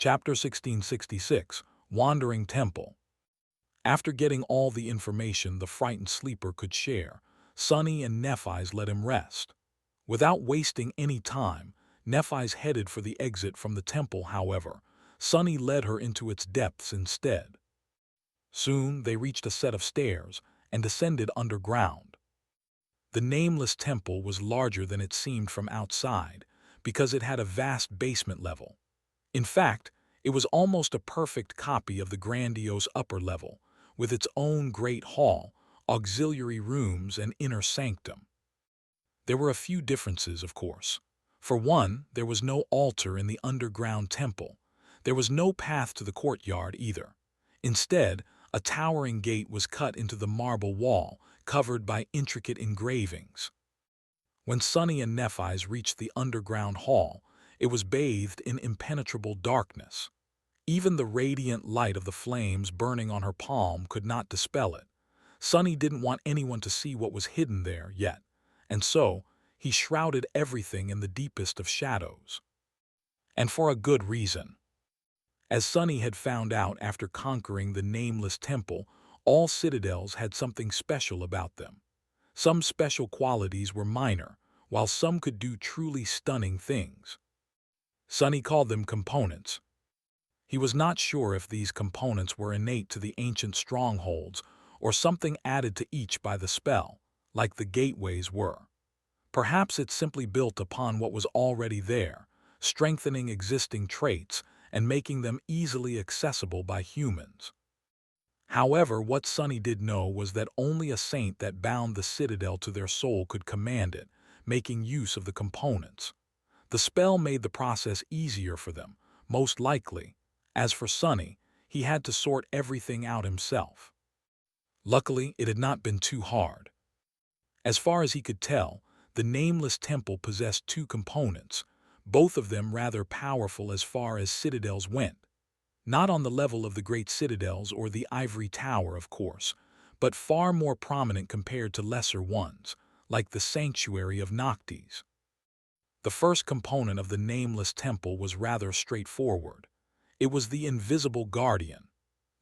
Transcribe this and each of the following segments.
Chapter 1666, Wandering Temple. After getting all the information the frightened sleeper could share, Sonny and Nephi's let him rest. Without wasting any time, Nephi's headed for the exit from the temple. However, Sonny led her into its depths instead. Soon they reached a set of stairs and descended underground. The nameless temple was larger than it seemed from outside because it had a vast basement level. In fact, it was almost a perfect copy of the grandiose upper level, with its own great hall, auxiliary rooms, and inner sanctum. There were a few differences, of course. For one, there was no altar in the underground temple. There was no path to the courtyard either. Instead, a towering gate was cut into the marble wall, covered by intricate engravings. When Sonny and Nephi's reached the underground hall, it was bathed in impenetrable darkness. Even the radiant light of the flames burning on her palm could not dispel it. Sonny didn't want anyone to see what was hidden there yet, and so he shrouded everything in the deepest of shadows. And for a good reason. As Sonny had found out after conquering the nameless temple, all citadels had something special about them. Some special qualities were minor, while some could do truly stunning things. Sonny called them components. He was not sure if these components were innate to the ancient strongholds or something added to each by the spell, like the gateways were. Perhaps it simply built upon what was already there, strengthening existing traits and making them easily accessible by humans. However, what Sonny did know was that only a saint that bound the citadel to their soul could command it, making use of the components. The spell made the process easier for them, most likely. As for Sonny, he had to sort everything out himself. Luckily, it had not been too hard. As far as he could tell, the nameless temple possessed two components, both of them rather powerful as far as citadels went. Not on the level of the great citadels or the ivory tower, of course, but far more prominent compared to lesser ones, like the sanctuary of Noctis. The first component of the nameless temple was rather straightforward. It was the invisible guardian.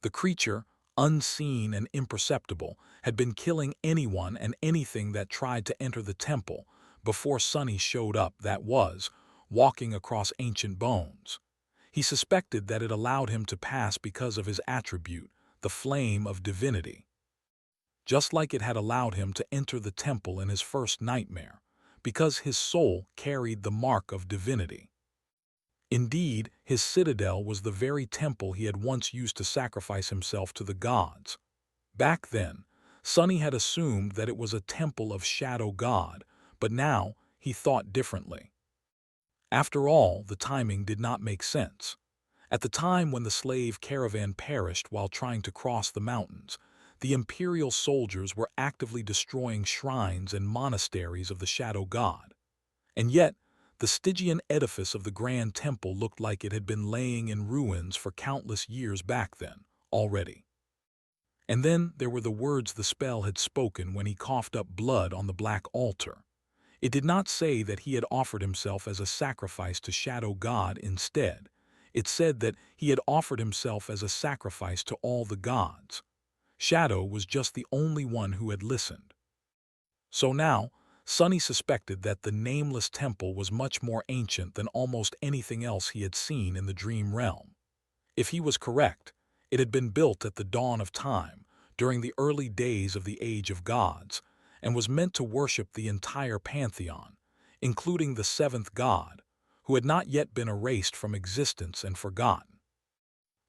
The creature, unseen and imperceptible, had been killing anyone and anything that tried to enter the temple before Sonny showed up, that was, walking across ancient bones. He suspected that it allowed him to pass because of his attribute, the flame of divinity. Just like it had allowed him to enter the temple in his first nightmare, because his soul carried the mark of divinity. Indeed, his citadel was the very temple he had once used to sacrifice himself to the gods. Back then, Sonny had assumed that it was a temple of Shadow God, but now he thought differently. After all, the timing did not make sense. At the time when the slave caravan perished while trying to cross the mountains, the imperial soldiers were actively destroying shrines and monasteries of the Shadow God. And yet, the Stygian edifice of the Grand Temple looked like it had been laying in ruins for countless years back then, already. And then there were the words the spell had spoken when he coughed up blood on the black altar. It did not say that he had offered himself as a sacrifice to Shadow God instead. It said that he had offered himself as a sacrifice to all the gods. Shadow was just the only one who had listened. So now, Sonny suspected that the nameless temple was much more ancient than almost anything else he had seen in the dream realm. If he was correct, it had been built at the dawn of time, during the early days of the Age of Gods, and was meant to worship the entire pantheon, including the seventh god, who had not yet been erased from existence and forgotten.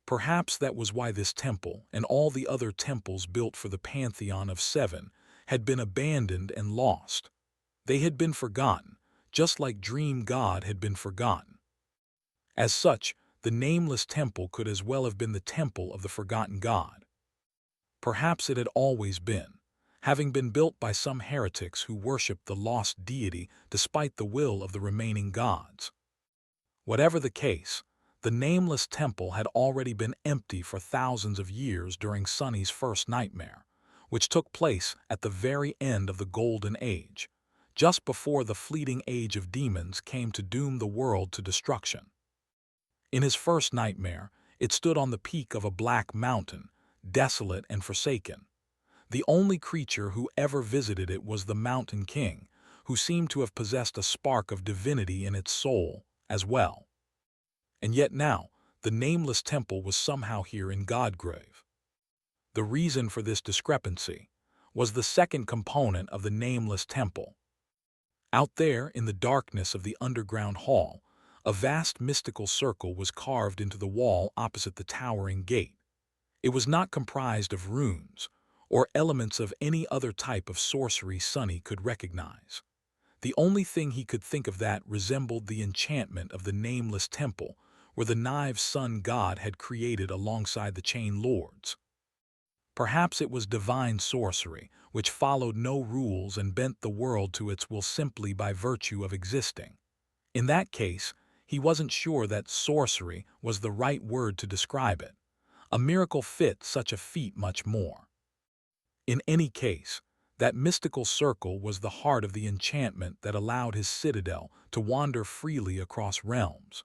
Perhaps that was why this temple, and all the other temples built for the pantheon of seven, had been abandoned and lost. They had been forgotten, just like Dream God had been forgotten. As such, the nameless temple could as well have been the temple of the forgotten god. Perhaps it had always been, having been built by some heretics who worshipped the lost deity despite the will of the remaining gods. Whatever the case, the nameless temple had already been empty for thousands of years during Sonny's first nightmare, which took place at the very end of the Golden Age, just before the fleeting age of demons came to doom the world to destruction. In his first nightmare, it stood on the peak of a black mountain, desolate and forsaken. The only creature who ever visited it was the Mountain King, who seemed to have possessed a spark of divinity in its soul as well. And yet now, the nameless temple was somehow here in Guiltythree. The reason for this discrepancy was the second component of the nameless temple. Out there, in the darkness of the underground hall, a vast mystical circle was carved into the wall opposite the towering gate. It was not comprised of runes or elements of any other type of sorcery Sonny could recognize. The only thing he could think of that resembled the enchantment of the nameless temple where the Knives' sun god had created alongside the Chain Lord's. Perhaps it was divine sorcery, which followed no rules and bent the world to its will simply by virtue of existing. In that case, he wasn't sure that sorcery was the right word to describe it. A miracle fit such a feat much more. In any case, that mystical circle was the heart of the enchantment that allowed his citadel to wander freely across realms.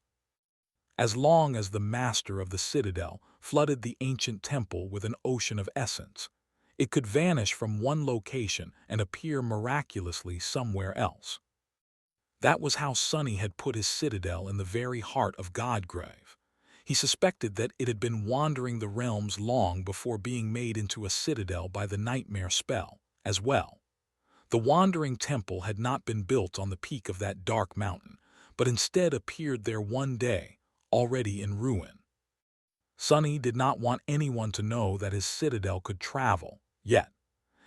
As long as the master of the citadel flooded the ancient temple with an ocean of essence, it could vanish from one location and appear miraculously somewhere else. That was how Sonny had put his citadel in the very heart of Guiltythree. He suspected that it had been wandering the realms long before being made into a citadel by the nightmare spell, as well. The wandering temple had not been built on the peak of that dark mountain, but instead appeared there one day, already in ruin. Sonny did not want anyone to know that his citadel could travel, yet.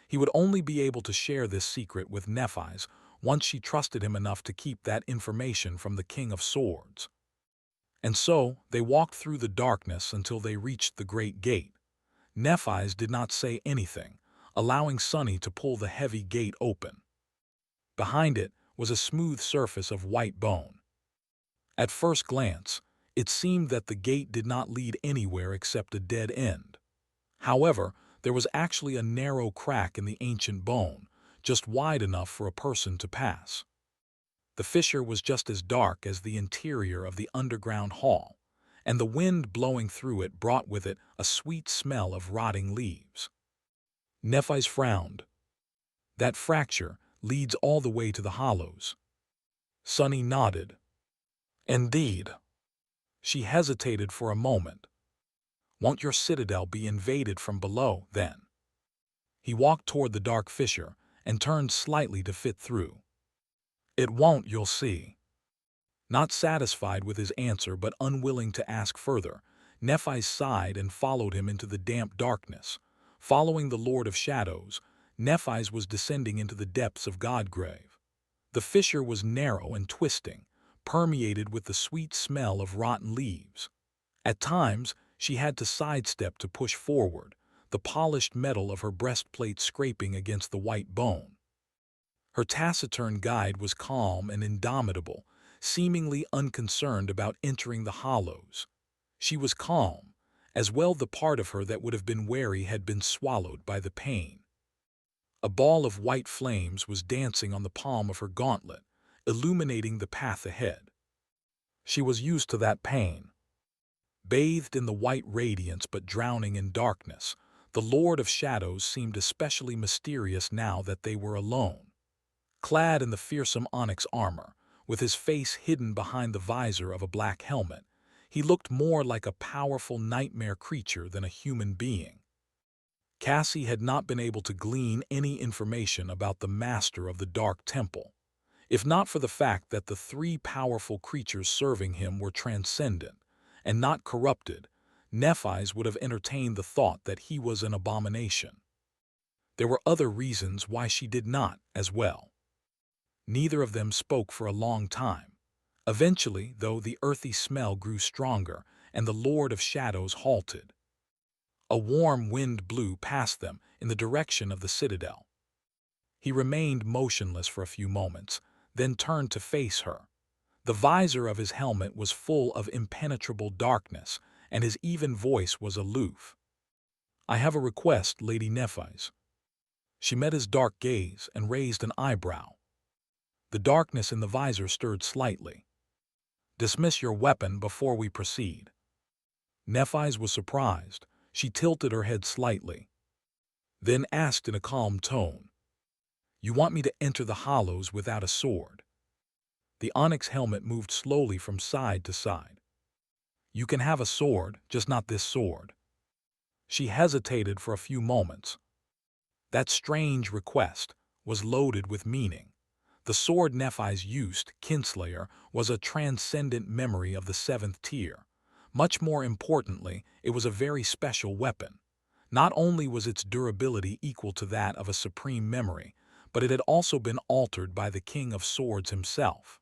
He would only be able to share this secret with Nephi's once she trusted him enough to keep that information from the King of Swords. And so they walked through the darkness until they reached the great gate. Nephi's did not say anything, allowing Sonny to pull the heavy gate open. Behind it was a smooth surface of white bone. At first glance, it seemed that the gate did not lead anywhere except a dead end. However, there was actually a narrow crack in the ancient bone, just wide enough for a person to pass. The fissure was just as dark as the interior of the underground hall, and the wind blowing through it brought with it a sweet smell of rotting leaves. Nephi's frowned. That fracture leads all the way to the hollows. Sonny nodded. Indeed. She hesitated for a moment. Won't your citadel be invaded from below, then? He walked toward the dark fissure and turned slightly to fit through. It won't, you'll see. Not satisfied with his answer but unwilling to ask further, Nephi sighed and followed him into the damp darkness. Following the Lord of Shadows, Nephi was descending into the depths of Guiltythree. The fissure was narrow and twisting, permeated with the sweet smell of rotten leaves. At times, she had to sidestep to push forward, the polished metal of her breastplate scraping against the white bone. Her taciturn guide was calm and indomitable, seemingly unconcerned about entering the hollows. She was calm, as well the part of her that would have been wary had been swallowed by the pain. A ball of white flames was dancing on the palm of her gauntlet, illuminating the path ahead. She was used to that pain. Bathed in the white radiance but drowning in darkness, the Lord of Shadows seemed especially mysterious now that they were alone. Clad in the fearsome onyx armor, with his face hidden behind the visor of a black helmet, he looked more like a powerful nightmare creature than a human being. Cassie had not been able to glean any information about the master of the Dark Temple, if not for the fact that the three powerful creatures serving him were transcendent and not corrupted. Nephi's would have entertained the thought that he was an abomination. There were other reasons why she did not, as well. Neither of them spoke for a long time. Eventually, though, the earthy smell grew stronger and the Lord of Shadows halted. A warm wind blew past them in the direction of the citadel. He remained motionless for a few moments, then turned to face her. The visor of his helmet was full of impenetrable darkness, and his even voice was aloof. I have a request, Lady Nephi's. She met his dark gaze and raised an eyebrow. The darkness in the visor stirred slightly. Dismiss your weapon before we proceed." Nephise was surprised. She tilted her head slightly, then asked in a calm tone, "You want me to enter the hollows without a sword?" The onyx helmet moved slowly from side to side. "You can have a sword, just not this sword." She hesitated for a few moments. That strange request was loaded with meaning. The sword Nephise used, Kinslayer, was a transcendent memory of the seventh tier. Much more importantly, it was a very special weapon. Not only was its durability equal to that of a supreme memory, but it had also been altered by the King of Swords himself,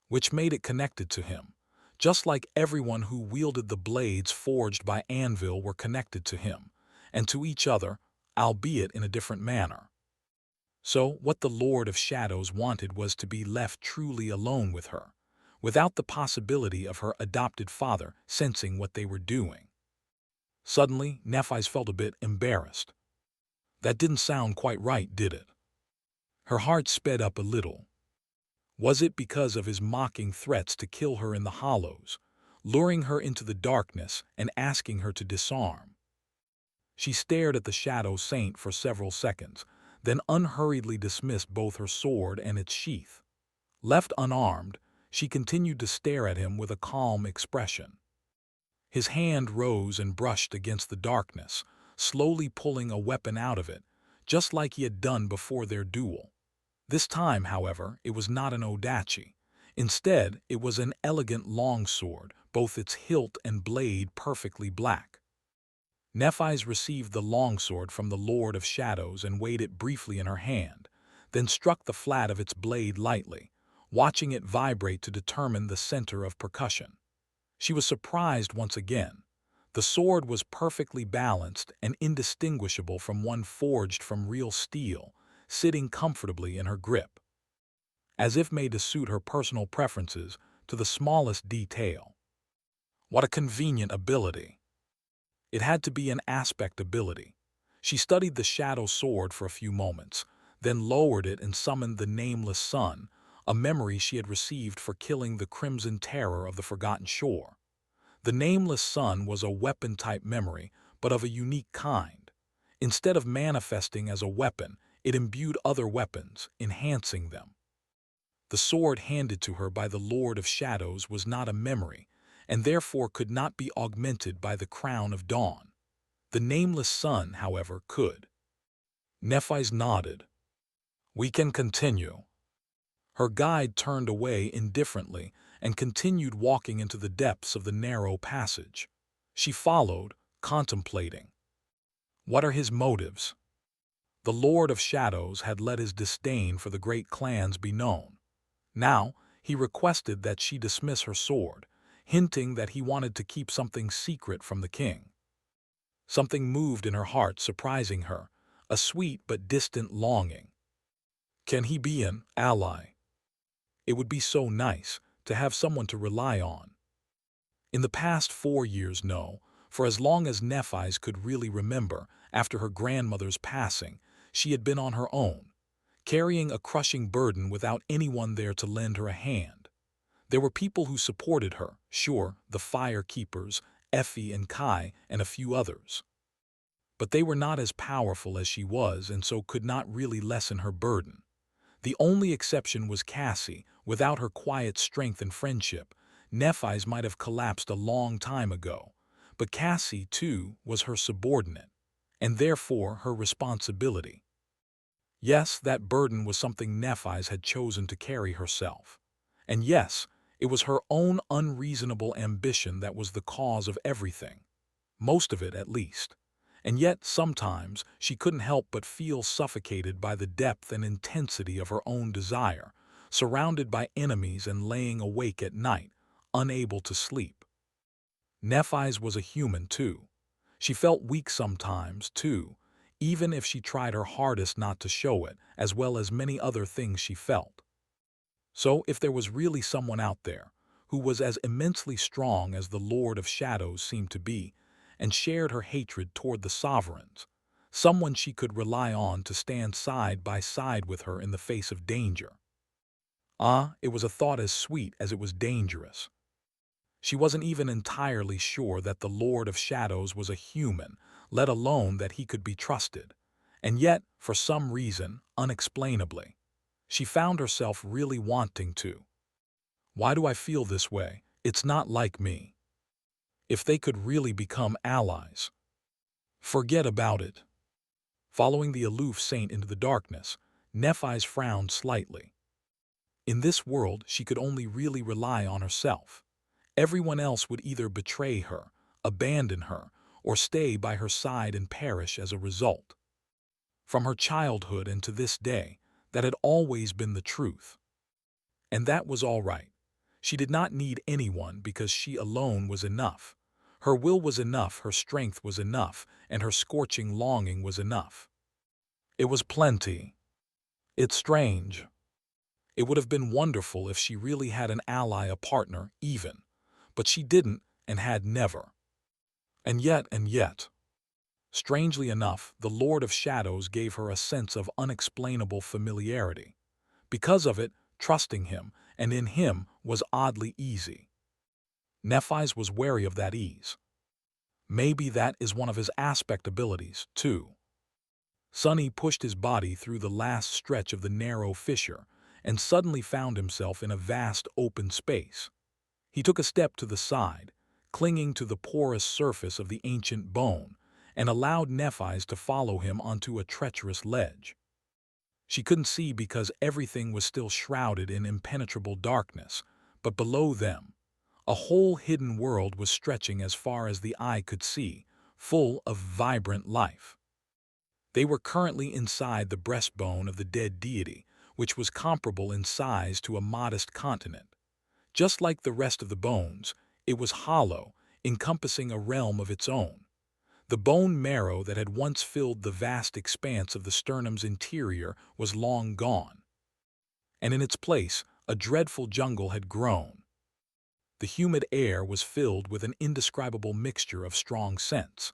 which made it connected to him, just like everyone who wielded the blades forged by Anvil were connected to him, and to each other, albeit in a different manner. So what the Lord of Shadows wanted was to be left truly alone with her, without the possibility of her adopted father sensing what they were doing. Suddenly, Nephise felt a bit embarrassed. That didn't sound quite right, did it? Her heart sped up a little. Was it because of his mocking threats to kill her in the hollows, luring her into the darkness and asking her to disarm? She stared at the Shadow Saint for several seconds, then unhurriedly dismissed both her sword and its sheath. Left unarmed, she continued to stare at him with a calm expression. His hand rose and brushed against the darkness, slowly pulling a weapon out of it, just like he had done before their duel. This time, however, it was not an odachi. Instead, it was an elegant longsword, both its hilt and blade perfectly black. Nephise received the longsword from the Lord of Shadows and weighed it briefly in her hand, then struck the flat of its blade lightly, watching it vibrate to determine the center of percussion. She was surprised once again. The sword was perfectly balanced and indistinguishable from one forged from real steel, sitting comfortably in her grip, as if made to suit her personal preferences to the smallest detail. What a convenient ability! It had to be an aspect ability. She studied the shadow sword for a few moments, then lowered it and summoned the Nameless Sun, a memory she had received for killing the Crimson Terror of the Forgotten Shore. The Nameless Sun was a weapon-type memory, but of a unique kind. Instead of manifesting as a weapon, it imbued other weapons, enhancing them. The sword handed to her by the Lord of Shadows was not a memory, and therefore could not be augmented by the Crown of Dawn. The Nameless Sun, however, could. Nephise nodded. "We can continue." Her guide turned away indifferently and continued walking into the depths of the narrow passage. She followed, contemplating. What are his motives? The Lord of Shadows had let his disdain for the great clans be known. Now, he requested that she dismiss her sword, hinting that he wanted to keep something secret from the king. Something moved in her heart, surprising her, a sweet but distant longing. Can he be an ally? It would be so nice to have someone to rely on. In the past 4 years, no, for as long as Nephise could really remember, after her grandmother's passing, she had been on her own, carrying a crushing burden without anyone there to lend her a hand. There were people who supported her, sure, the Fire Keepers, Effie and Kai, and a few others. But they were not as powerful as she was and so could not really lessen her burden. The only exception was Cassie. Without her quiet strength and friendship, Nephise might have collapsed a long time ago. But Cassie, too, was her subordinate, and therefore her responsibility. Yes, that burden was something Nephise had chosen to carry herself. And yes, it was her own unreasonable ambition that was the cause of everything. Most of it, at least. And yet, sometimes, she couldn't help but feel suffocated by the depth and intensity of her own desire, surrounded by enemies and laying awake at night, unable to sleep. Nephise was a human, too. She felt weak sometimes, too, even if she tried her hardest not to show it, as well as many other things she felt. So, if there was really someone out there who was as immensely strong as the Lord of Shadows seemed to be, and shared her hatred toward the sovereigns, someone she could rely on to stand side by side with her in the face of danger. It was a thought as sweet as it was dangerous. She wasn't even entirely sure that the Lord of Shadows was a human, let alone that he could be trusted. And yet, for some reason, unexplainably, she found herself really wanting to. Why do I feel this way? It's not like me. If they could really become allies. Forget about it. Following the aloof saint into the darkness, Nephi's frowned slightly. In this world, she could only really rely on herself. Everyone else would either betray her, abandon her, or stay by her side and perish as a result. From her childhood and to this day, that had always been the truth. And that was all right. She did not need anyone because she alone was enough. Her will was enough, her strength was enough, and her scorching longing was enough. It was plenty. It's strange. It would have been wonderful if she really had an ally, a partner, even. But she didn't and had never. And yet, strangely enough, the Lord of Shadows gave her a sense of unexplainable familiarity. Because of it, trusting him, and in him, was oddly easy. Nephi's was wary of that ease. Maybe that is one of his aspect abilities, too. Sonny pushed his body through the last stretch of the narrow fissure and suddenly found himself in a vast open space. He took a step to the side, clinging to the porous surface of the ancient bone, and allowed Nephi's to follow him onto a treacherous ledge. She couldn't see because everything was still shrouded in impenetrable darkness, but below them, a whole hidden world was stretching as far as the eye could see, full of vibrant life. They were currently inside the breastbone of the dead deity, which was comparable in size to a modest continent. Just like the rest of the bones, it was hollow, encompassing a realm of its own. The bone marrow that had once filled the vast expanse of the sternum's interior was long gone. And in its place, a dreadful jungle had grown. The humid air was filled with an indescribable mixture of strong scents.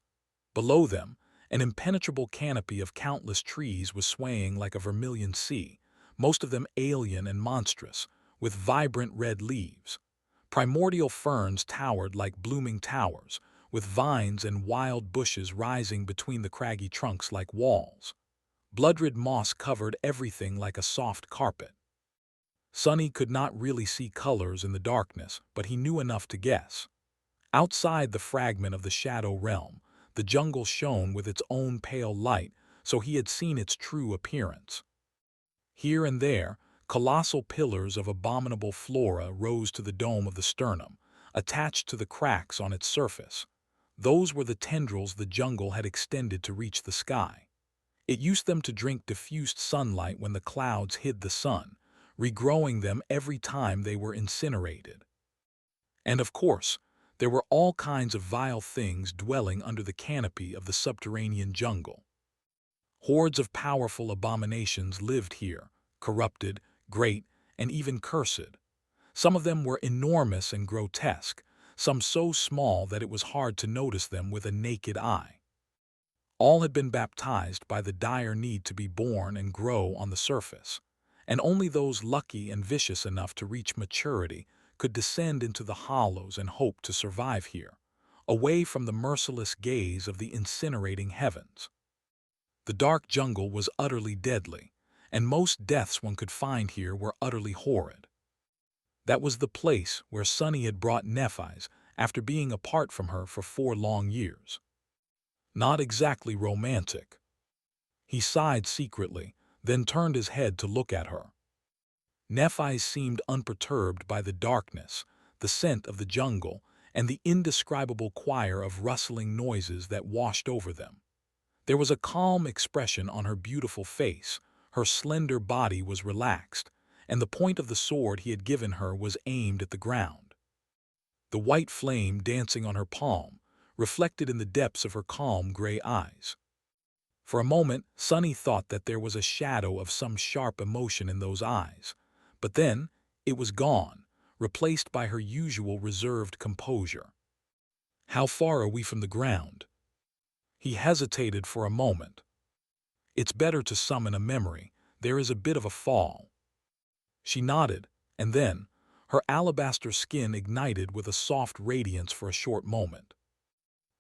Below them, an impenetrable canopy of countless trees was swaying like a vermilion sea, most of them alien and monstrous, with vibrant red leaves. Primordial ferns towered like blooming towers, with vines and wild bushes rising between the craggy trunks like walls. Blood-red moss covered everything like a soft carpet. Sonny could not really see colors in the darkness, but he knew enough to guess. Outside the fragment of the shadow realm, the jungle shone with its own pale light, so he had seen its true appearance. Here and there, colossal pillars of abominable flora rose to the dome of the sternum, attached to the cracks on its surface. Those were the tendrils the jungle had extended to reach the sky. It used them to drink diffused sunlight when the clouds hid the sun, regrowing them every time they were incinerated. And of course, there were all kinds of vile things dwelling under the canopy of the subterranean jungle. Hordes of powerful abominations lived here, corrupted, great, and even cursed. Some of them were enormous and grotesque, some so small that it was hard to notice them with a naked eye. All had been baptized by the dire need to be born and grow on the surface, and only those lucky and vicious enough to reach maturity could descend into the hollows and hope to survive here, away from the merciless gaze of the incinerating heavens. The dark jungle was utterly deadly, and most deaths one could find here were utterly horrid. That was the place where Sonny had brought Nephi's after being apart from her for 4 long years. Not exactly romantic. He sighed secretly, then turned his head to look at her. Nephi seemed unperturbed by the darkness, the scent of the jungle, and the indescribable choir of rustling noises that washed over them. There was a calm expression on her beautiful face, her slender body was relaxed, and the point of the sword he had given her was aimed at the ground. The white flame dancing on her palm, reflected in the depths of her calm gray eyes. For a moment, Sonny thought that there was a shadow of some sharp emotion in those eyes, but then it was gone, replaced by her usual reserved composure. "How far are we from the ground?" He hesitated for a moment. "It's better to summon a memory. There is a bit of a fall." She nodded, And then, her alabaster skin ignited with a soft radiance for a short moment.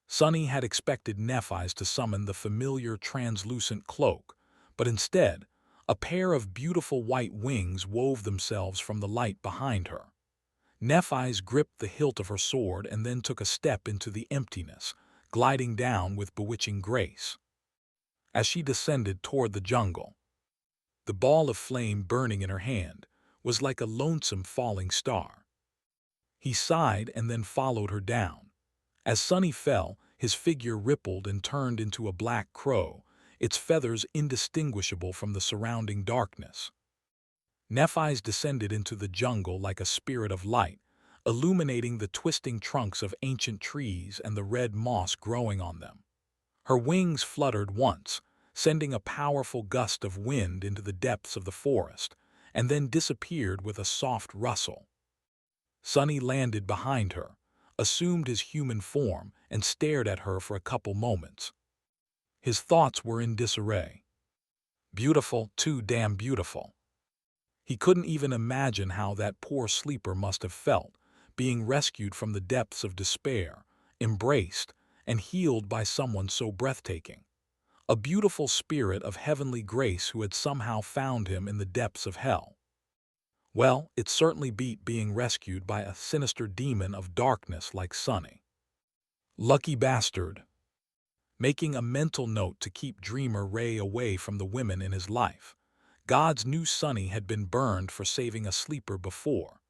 Sunny had expected Nephis to summon the familiar translucent cloak, but instead, a pair of beautiful white wings wove themselves from the light behind her. Nephis gripped the hilt of her sword and then took a step into the emptiness, gliding down with bewitching grace. As she descended toward the jungle, the ball of flame burning in her hand was like a lonesome falling star. He sighed and then followed her down. As Sunny fell, his figure rippled and turned into a black crow, its feathers indistinguishable from the surrounding darkness. Nephis descended into the jungle like a spirit of light, illuminating the twisting trunks of ancient trees and the red moss growing on them. Her wings fluttered once, sending a powerful gust of wind into the depths of the forest, and then disappeared with a soft rustle. Sunny landed behind her, assumed his human form, and stared at her for a couple moments. His thoughts were in disarray. Beautiful, too damn beautiful. He couldn't even imagine how that poor sleeper must have felt, being rescued from the depths of despair, embraced, and healed by someone so breathtaking. A beautiful spirit of heavenly grace who had somehow found him in the depths of hell. Well, it certainly beat being rescued by a sinister demon of darkness like Sunny. Lucky bastard. Making a mental note to keep Dreamer Ray away from the women in his life. God's new Sunny had been burned for saving a sleeper before.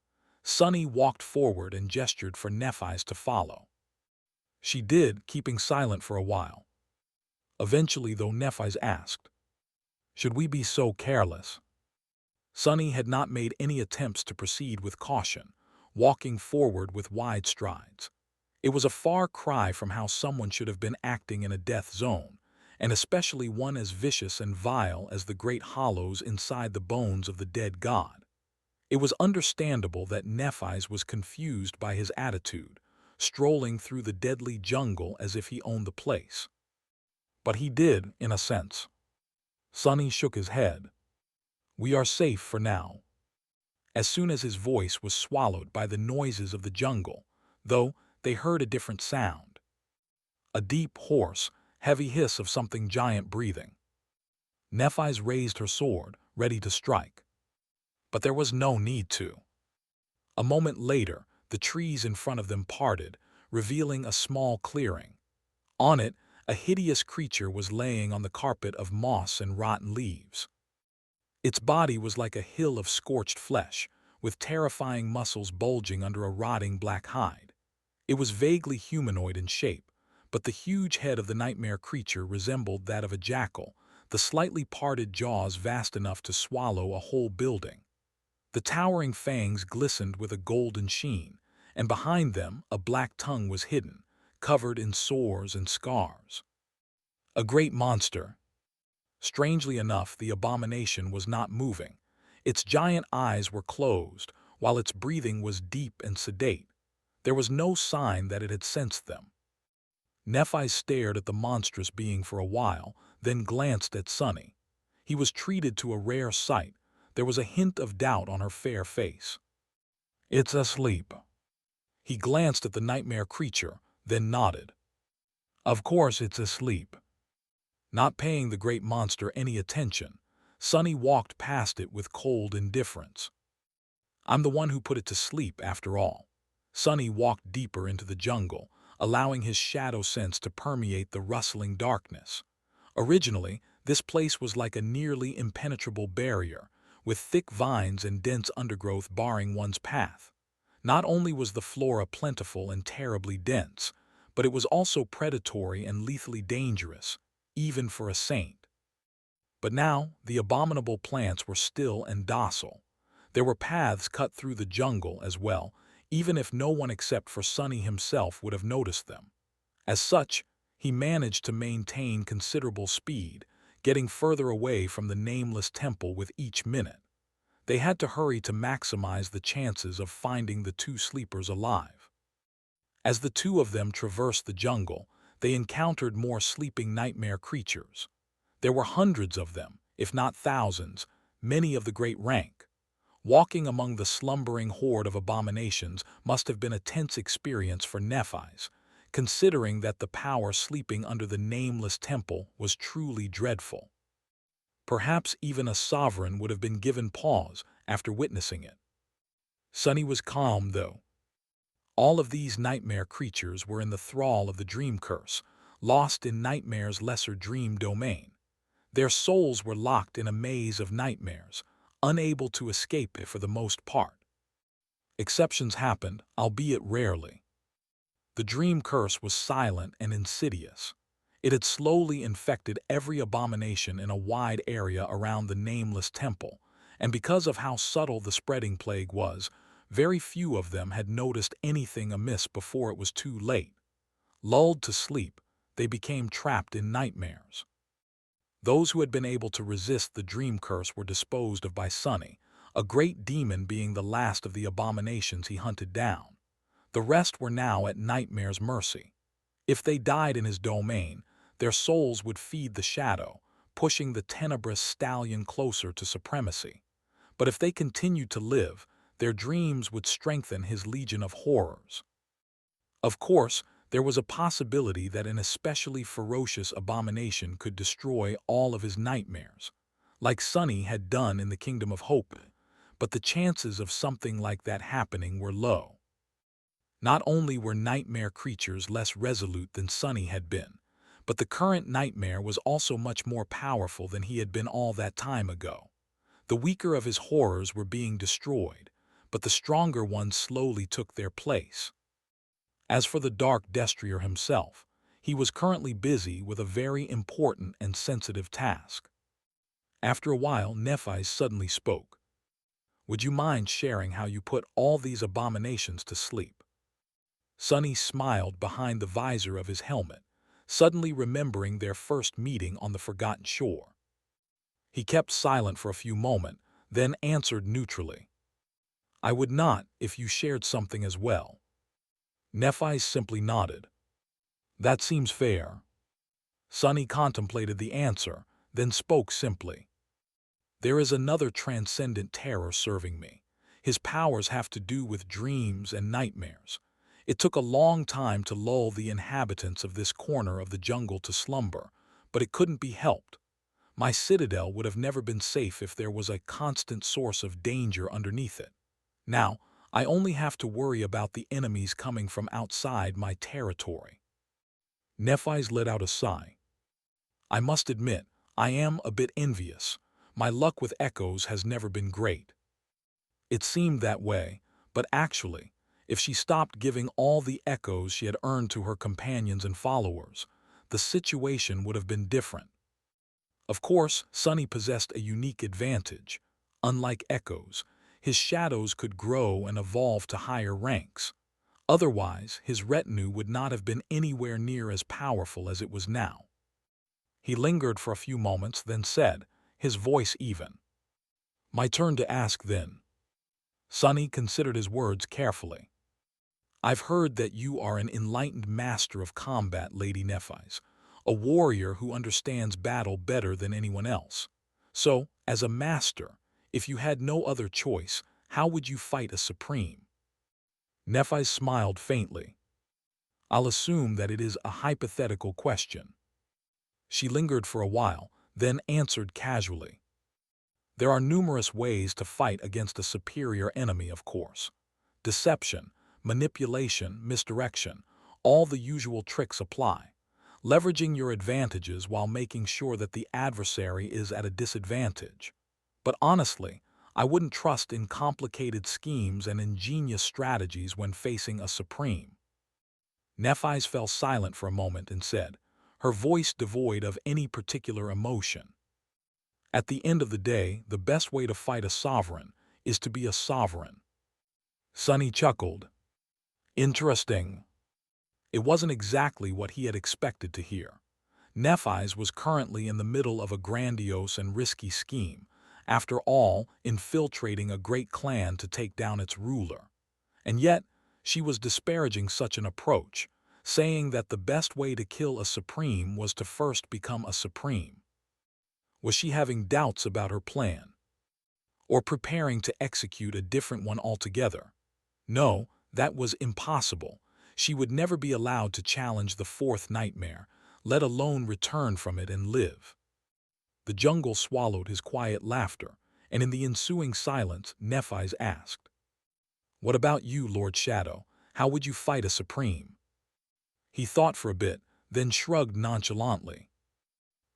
Sunny walked forward and gestured for Nephis to follow. She did, keeping silent for a while. Eventually, though, Nephis asked, "Should we be so careless?" Sunny had not made any attempts to proceed with caution, walking forward with wide strides. It was a far cry from how someone should have been acting in a death zone, and especially one as vicious and vile as the great hollows inside the bones of the dead god. It was understandable that Nephis was confused by his attitude, strolling through the deadly jungle as if he owned the place. But he did, in a sense. Sunny shook his head. "We are safe for now." As soon as his voice was swallowed by the noises of the jungle, though they heard a different sound. A deep, hoarse, heavy hiss of something giant breathing. Nephis raised her sword, ready to strike. But there was no need to. A moment later, the trees in front of them parted, revealing a small clearing. On it, a hideous creature was laying on the carpet of moss and rotten leaves. Its body was like a hill of scorched flesh, with terrifying muscles bulging under a rotting black hide. It was vaguely humanoid in shape, but the huge head of the nightmare creature resembled that of a jackal, the slightly parted jaws vast enough to swallow a whole building. The towering fangs glistened with a golden sheen, and behind them a black tongue was hidden, covered in sores and scars. A great monster. Strangely enough, the abomination was not moving. Its giant eyes were closed, while its breathing was deep and sedate. There was no sign that it had sensed them. Nephis stared at the monstrous being for a while, then glanced at Sunny. He was treated to a rare sight. There was a hint of doubt on her fair face. "It's asleep." He glanced at the nightmare creature, then nodded. "Of course it's asleep." Not paying the great monster any attention, Sunny walked past it with cold indifference. "I'm the one who put it to sleep, after all." Sunny walked deeper into the jungle, allowing his shadow sense to permeate the rustling darkness. Originally, this place was like a nearly impenetrable barrier, with thick vines and dense undergrowth barring one's path. Not only was the flora plentiful and terribly dense, but it was also predatory and lethally dangerous, even for a saint. But now, the abominable plants were still and docile. There were paths cut through the jungle as well, even if no one except for Sunny himself would have noticed them. As such, he managed to maintain considerable speed, getting further away from the nameless temple with each minute. They had to hurry to maximize the chances of finding the two sleepers alive. As the two of them traversed the jungle, they encountered more sleeping nightmare creatures. There were hundreds of them, if not thousands, many of the great rank. Walking among the slumbering horde of abominations must have been a tense experience for Nephis, considering that the power sleeping under the nameless temple was truly dreadful. Perhaps even a sovereign would have been given pause after witnessing it. Sunny was calm, though. All of these nightmare creatures were in the thrall of the dream curse, lost in nightmare's lesser dream domain. Their souls were locked in a maze of nightmares, unable to escape it for the most part. Exceptions happened, albeit rarely. The dream curse was silent and insidious. It had slowly infected every abomination in a wide area around the nameless temple, and because of how subtle the spreading plague was, very few of them had noticed anything amiss before it was too late. Lulled to sleep, they became trapped in nightmares. Those who had been able to resist the dream curse were disposed of by Sunny, a great demon being the last of the abominations he hunted down. The rest were now at Nightmare's mercy. If they died in his domain, their souls would feed the shadow, pushing the tenebrous stallion closer to supremacy. But if they continued to live, their dreams would strengthen his legion of horrors. Of course, there was a possibility that an especially ferocious abomination could destroy all of his nightmares, like Sunny had done in the Kingdom of Hope, but the chances of something like that happening were low. Not only were nightmare creatures less resolute than Sunny had been, but the current nightmare was also much more powerful than he had been all that time ago. The weaker of his horrors were being destroyed, but the stronger ones slowly took their place. As for the Dark Destrier himself, he was currently busy with a very important and sensitive task. After a while, Nephis suddenly spoke. "Would you mind sharing how you put all these abominations to sleep?" Sunny smiled behind the visor of his helmet, suddenly remembering their first meeting on the forgotten shore. He kept silent for a few moments, then answered neutrally. "I would not if you shared something as well." Nephis simply nodded. "That seems fair." Sunny contemplated the answer, then spoke simply. "There is another transcendent terror serving me. His powers have to do with dreams and nightmares. It took a long time to lull the inhabitants of this corner of the jungle to slumber, but it couldn't be helped. My citadel would have never been safe if there was a constant source of danger underneath it. Now, I only have to worry about the enemies coming from outside my territory." Nephis let out a sigh. "I must admit, I am a bit envious. My luck with echoes has never been great." It seemed that way, but actually, if she stopped giving all the echoes she had earned to her companions and followers, the situation would have been different. Of course, Sunny possessed a unique advantage. Unlike echoes, his shadows could grow and evolve to higher ranks. Otherwise, his retinue would not have been anywhere near as powerful as it was now. He lingered for a few moments, then said, his voice even. "My turn to ask then." Sunny considered his words carefully. "I've heard that you are an enlightened master of combat, Lady Nephis, a warrior who understands battle better than anyone else. So, as a master, if you had no other choice, how would you fight a supreme?" Nephis smiled faintly. "I'll assume that it is a hypothetical question." She lingered for a while, then answered casually. "There are numerous ways to fight against a superior enemy, of course. Deception, manipulation, misdirection, all the usual tricks apply, leveraging your advantages while making sure that the adversary is at a disadvantage. But honestly, I wouldn't trust in complicated schemes and ingenious strategies when facing a supreme." Nephis fell silent for a moment and said, her voice devoid of any particular emotion, "At the end of the day, the best way to fight a sovereign is to be a sovereign." Sunny chuckled. "Interesting." It wasn't exactly what he had expected to hear. Nephis was currently in the middle of a grandiose and risky scheme, after all, infiltrating a great clan to take down its ruler. And yet, she was disparaging such an approach, saying that the best way to kill a supreme was to first become a supreme. Was she having doubts about her plan? or preparing to execute a different one altogether. No, that was impossible. She would never be allowed to challenge the fourth nightmare, let alone return from it and live. The jungle swallowed his quiet laughter, and in the ensuing silence, Nephi's asked, "What about you, Lord Shadow? How would you fight a supreme?" He thought for a bit, then shrugged nonchalantly.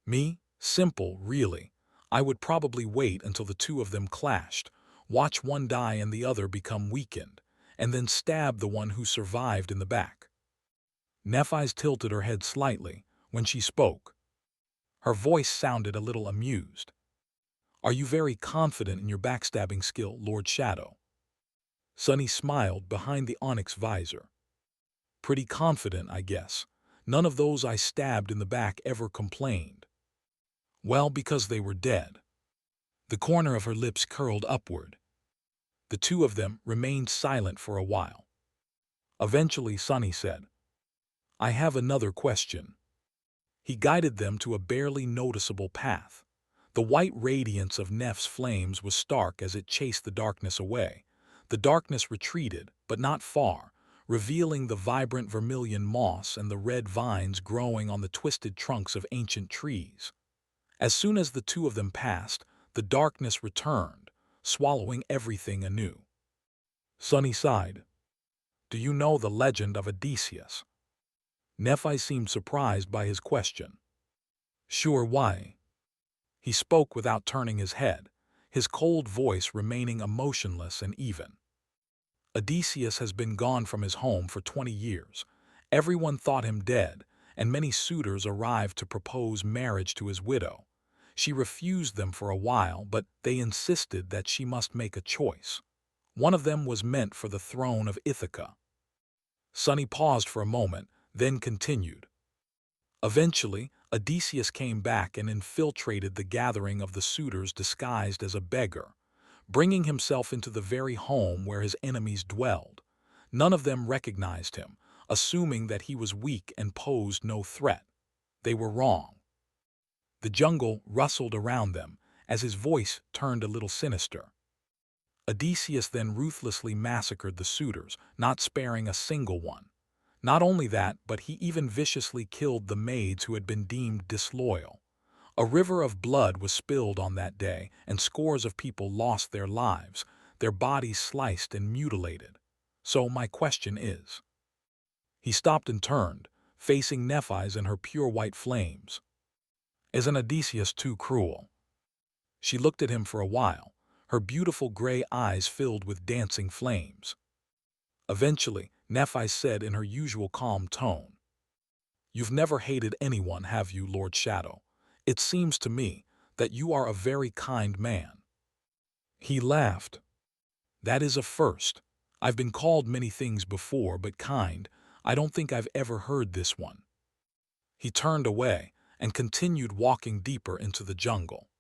"Me? Simple, really. I would probably wait until the two of them clashed, watch one die and the other become weakened, and then stab the one who survived in the back." Nephi's tilted her head slightly when she spoke. Her voice sounded a little amused. "Are you very confident in your backstabbing skill, Lord Shadow?" Sunny smiled behind the onyx visor. "Pretty confident, I guess. None of those I stabbed in the back ever complained." "Well, because they were dead." The corner of her lips curled upward. The two of them remained silent for a while. Eventually, Sunny said, "I have another question." He guided them to a barely noticeable path. The white radiance of Neph's flames was stark as it chased the darkness away. The darkness retreated, but not far, revealing the vibrant vermilion moss and the red vines growing on the twisted trunks of ancient trees. As soon as the two of them passed, the darkness returned, swallowing everything anew. Sunny sighed. "Do you know the legend of Odysseus?" Nephi seemed surprised by his question. "Sure, why?" He spoke without turning his head, his cold voice remaining emotionless and even. "Odysseus has been gone from his home for 20 years. Everyone thought him dead, and many suitors arrived to propose marriage to his widow. She refused them for a while, but they insisted that she must make a choice. One of them was meant for the throne of Ithaca." Sunny paused for a moment, then continued. "Eventually, Odysseus came back and infiltrated the gathering of the suitors disguised as a beggar, bringing himself into the very home where his enemies dwelled. None of them recognized him, assuming that he was weak and posed no threat. They were wrong." The jungle rustled around them as his voice turned a little sinister. "Odysseus then ruthlessly massacred the suitors, not sparing a single one. Not only that, but he even viciously killed the maids who had been deemed disloyal. A river of blood was spilled on that day, and scores of people lost their lives, their bodies sliced and mutilated. So my question is—" He stopped and turned, facing Nephi's and her pure white flames. "Isn't Odysseus too cruel?" She looked at him for a while, her beautiful gray eyes filled with dancing flames. Eventually, Nephi said in her usual calm tone, "You've never hated anyone, have you, Lord Shadow? It seems to me that you are a very kind man." He laughed. "That is a first. I've been called many things before, but kind, I don't think I've ever heard this one." He turned away and continued walking deeper into the jungle.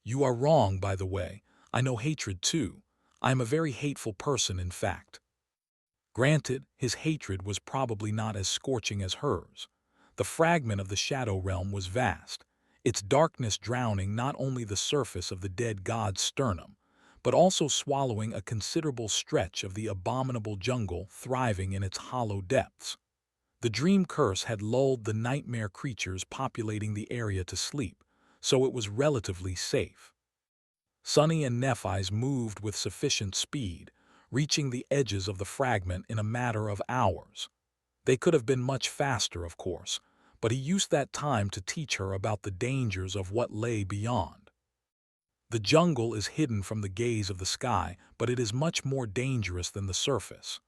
"You are wrong, by the way. I know hatred too. I am a very hateful person, in fact." Granted, his hatred was probably not as scorching as hers. The fragment of the shadow realm was vast, its darkness drowning not only the surface of the dead god's sternum, but also swallowing a considerable stretch of the abominable jungle thriving in its hollow depths. The dream curse had lulled the nightmare creatures populating the area to sleep, so it was relatively safe. Sunny and Nephi's moved with sufficient speed, reaching the edges of the fragment in a matter of hours. They could have been much faster, of course, but he used that time to teach her about the dangers of what lay beyond. The jungle is hidden from the gaze of the sky, but it is much more dangerous than the surface.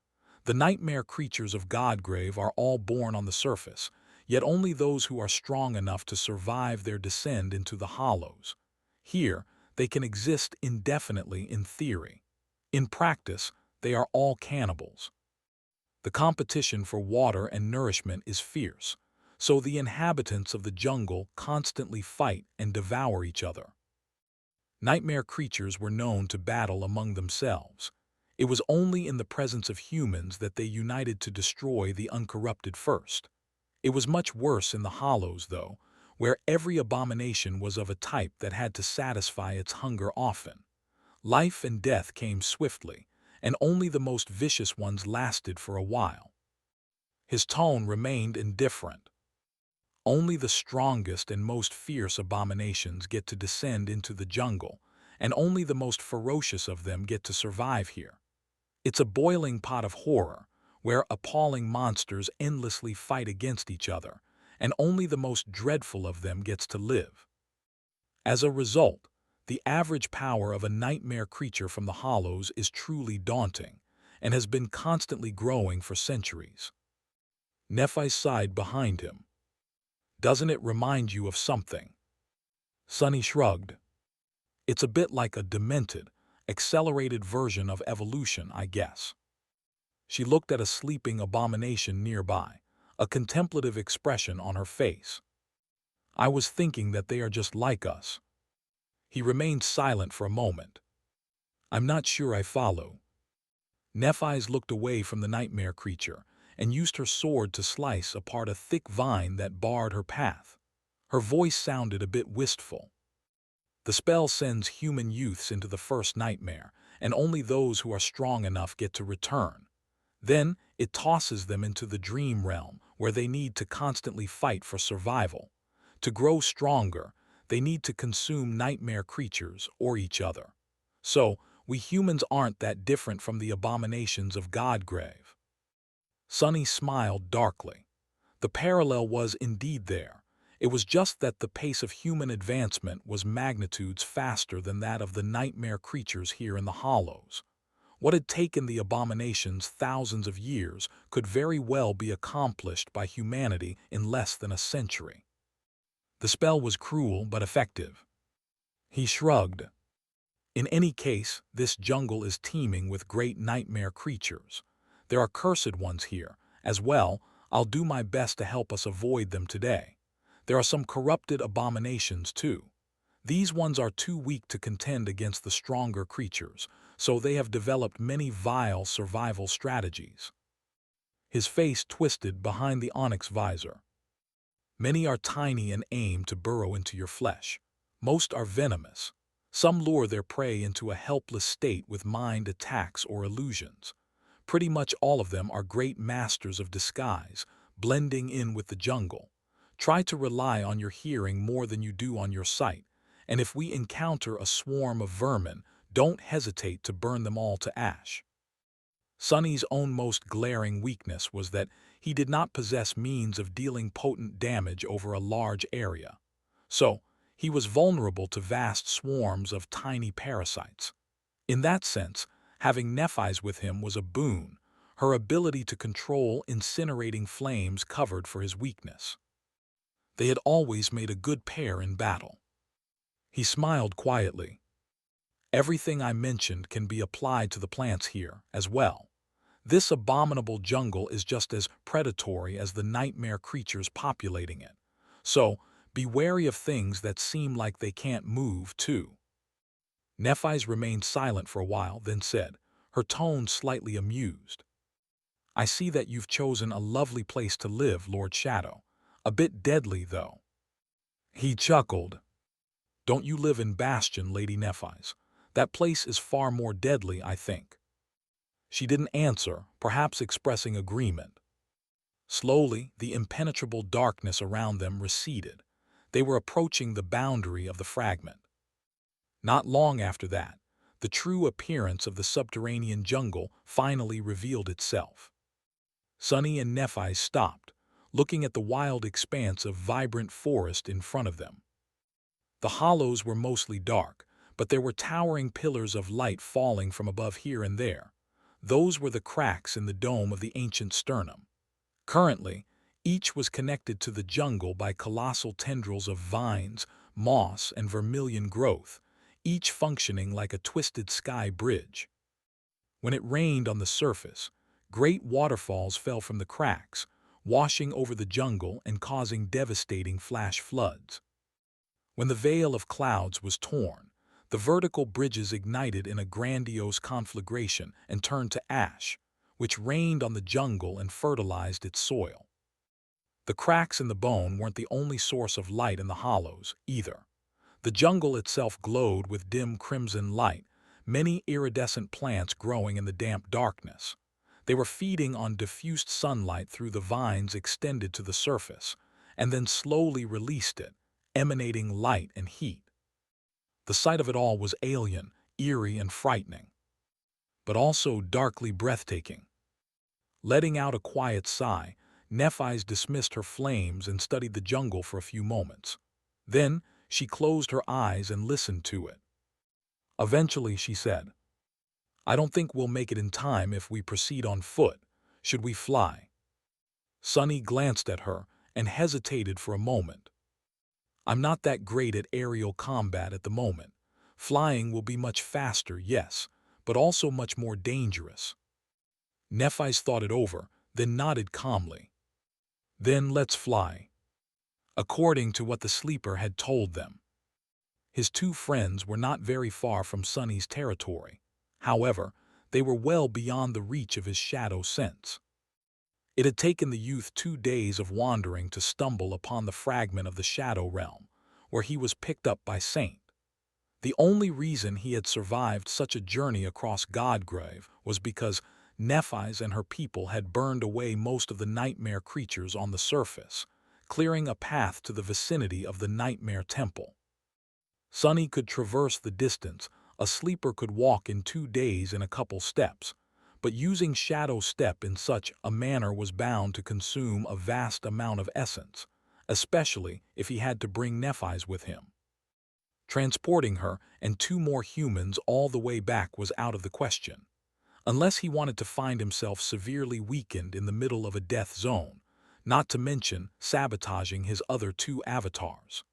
The nightmare creatures of Godgrave are all born on the surface, yet only those who are strong enough to survive there descend into the hollows. Here, they can exist indefinitely in theory. In practice, they are all cannibals. The competition for water and nourishment is fierce, so the inhabitants of the jungle constantly fight and devour each other. Nightmare creatures were known to battle among themselves. It was only in the presence of humans that they united to destroy the uncorrupted first. It was much worse in the hollows, though, where every abomination was of a type that had to satisfy its hunger often. Life and death came swiftly, and only the most vicious ones lasted for a while. His tone remained indifferent. Only the strongest and most fierce abominations get to descend into the jungle, and only the most ferocious of them get to survive here. It's a boiling pot of horror, where appalling monsters endlessly fight against each other, and only the most dreadful of them gets to live. As a result, the average power of a nightmare creature from the Hollows is truly daunting, and has been constantly growing for centuries. Nephi sighed behind him. Doesn't it remind you of something? Sunny shrugged. It's a bit like a demented, accelerated version of evolution, I guess. She looked at a sleeping abomination nearby, a contemplative expression on her face. I was thinking that they are just like us. He remained silent for a moment. I'm not sure I follow. Nephi's looked away from the nightmare creature and used her sword to slice apart a thick vine that barred her path. Her voice sounded a bit wistful. The spell sends human youths into the first nightmare, and only those who are strong enough get to return. Then it tosses them into the dream realm, where they need to constantly fight for survival. To grow stronger, they need to consume nightmare creatures or each other. So, we humans aren't that different from the abominations of Godgrave. Sunny smiled darkly. The parallel was indeed there. It was just that the pace of human advancement was magnitudes faster than that of the nightmare creatures here in the Hollows. What had taken the abominations thousands of years could very well be accomplished by humanity in less than a century. The spell was cruel but effective. He shrugged. In any case, this jungle is teeming with great nightmare creatures. There are cursed ones here, as well. I'll do my best to help us avoid them today. There are some corrupted abominations, too. These ones are too weak to contend against the stronger creatures, so they have developed many vile survival strategies. His face twisted behind the onyx visor. Many are tiny and aim to burrow into your flesh. Most are venomous. Some lure their prey into a helpless state with mind attacks or illusions. Pretty much all of them are great masters of disguise, blending in with the jungle. Try to rely on your hearing more than you do on your sight, and if we encounter a swarm of vermin, don't hesitate to burn them all to ash. Sunny's own most glaring weakness was that he did not possess means of dealing potent damage over a large area. So, he was vulnerable to vast swarms of tiny parasites. In that sense, having Nephi's with him was a boon. Her ability to control incinerating flames covered for his weakness. They had always made a good pair in battle. He smiled quietly. Everything I mentioned can be applied to the plants here, as well. This abominable jungle is just as predatory as the nightmare creatures populating it. So, be wary of things that seem like they can't move, too. Nephi's remained silent for a while, then said, her tone slightly amused. I see that you've chosen a lovely place to live, Lord Shadow. A bit deadly, though. He chuckled. Don't you live in Bastion, Lady Nephi's? That place is far more deadly, I think. She didn't answer, perhaps expressing agreement. Slowly, the impenetrable darkness around them receded. They were approaching the boundary of the fragment. Not long after that, the true appearance of the subterranean jungle finally revealed itself. Sunny and Nephi stopped, looking at the wild expanse of vibrant forest in front of them. The hollows were mostly dark, but there were towering pillars of light falling from above here and there. Those were the cracks in the dome of the ancient sternum. Currently, each was connected to the jungle by colossal tendrils of vines, moss, and vermilion growth, each functioning like a twisted sky bridge. When it rained on the surface, great waterfalls fell from the cracks, washing over the jungle and causing devastating flash floods. When the veil of clouds was torn, the vertical bridges ignited in a grandiose conflagration and turned to ash, which rained on the jungle and fertilized its soil. The cracks in the bone weren't the only source of light in the hollows, either. The jungle itself glowed with dim crimson light, many iridescent plants growing in the damp darkness. They were feeding on diffused sunlight through the vines extended to the surface, and then slowly released it, emanating light and heat. The sight of it all was alien, eerie, and frightening, but also darkly breathtaking. Letting out a quiet sigh, Nephise dismissed her flames and studied the jungle for a few moments. Then she closed her eyes and listened to it. Eventually she said, "I don't think we'll make it in time if we proceed on foot. Should we fly?" Sunny glanced at her and hesitated for a moment. "I'm not that great at aerial combat at the moment. Flying will be much faster, yes, but also much more dangerous." Nephise thought it over, then nodded calmly. "Then let's fly." According to what the sleeper had told them, his two friends were not very far from Sunny's territory. However, they were well beyond the reach of his shadow sense. It had taken the youth 2 days of wandering to stumble upon the fragment of the Shadow Realm, where he was picked up by Saint. The only reason he had survived such a journey across Godgrave was because Nephise and her people had burned away most of the nightmare creatures on the surface, clearing a path to the vicinity of the Nightmare Temple. Sunny could traverse the distance a sleeper could walk in 2 days in a couple steps, but using Shadow Step in such a manner was bound to consume a vast amount of essence, especially if he had to bring Nephise with him. Transporting her and 2 more humans all the way back was out of the question, unless he wanted to find himself severely weakened in the middle of a death zone, not to mention sabotaging his other 2 avatars.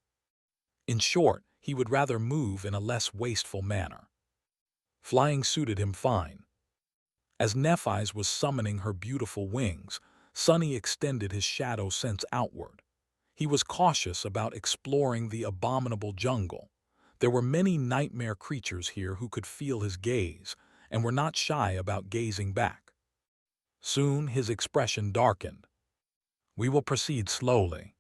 In short, he would rather move in a less wasteful manner. Flying suited him fine. As Nephise was summoning her beautiful wings, Sunny extended his shadow sense outward. He was cautious about exploring the abominable jungle. There were many nightmare creatures here who could feel his gaze, and were not shy about gazing back. Soon his expression darkened. "We will proceed slowly."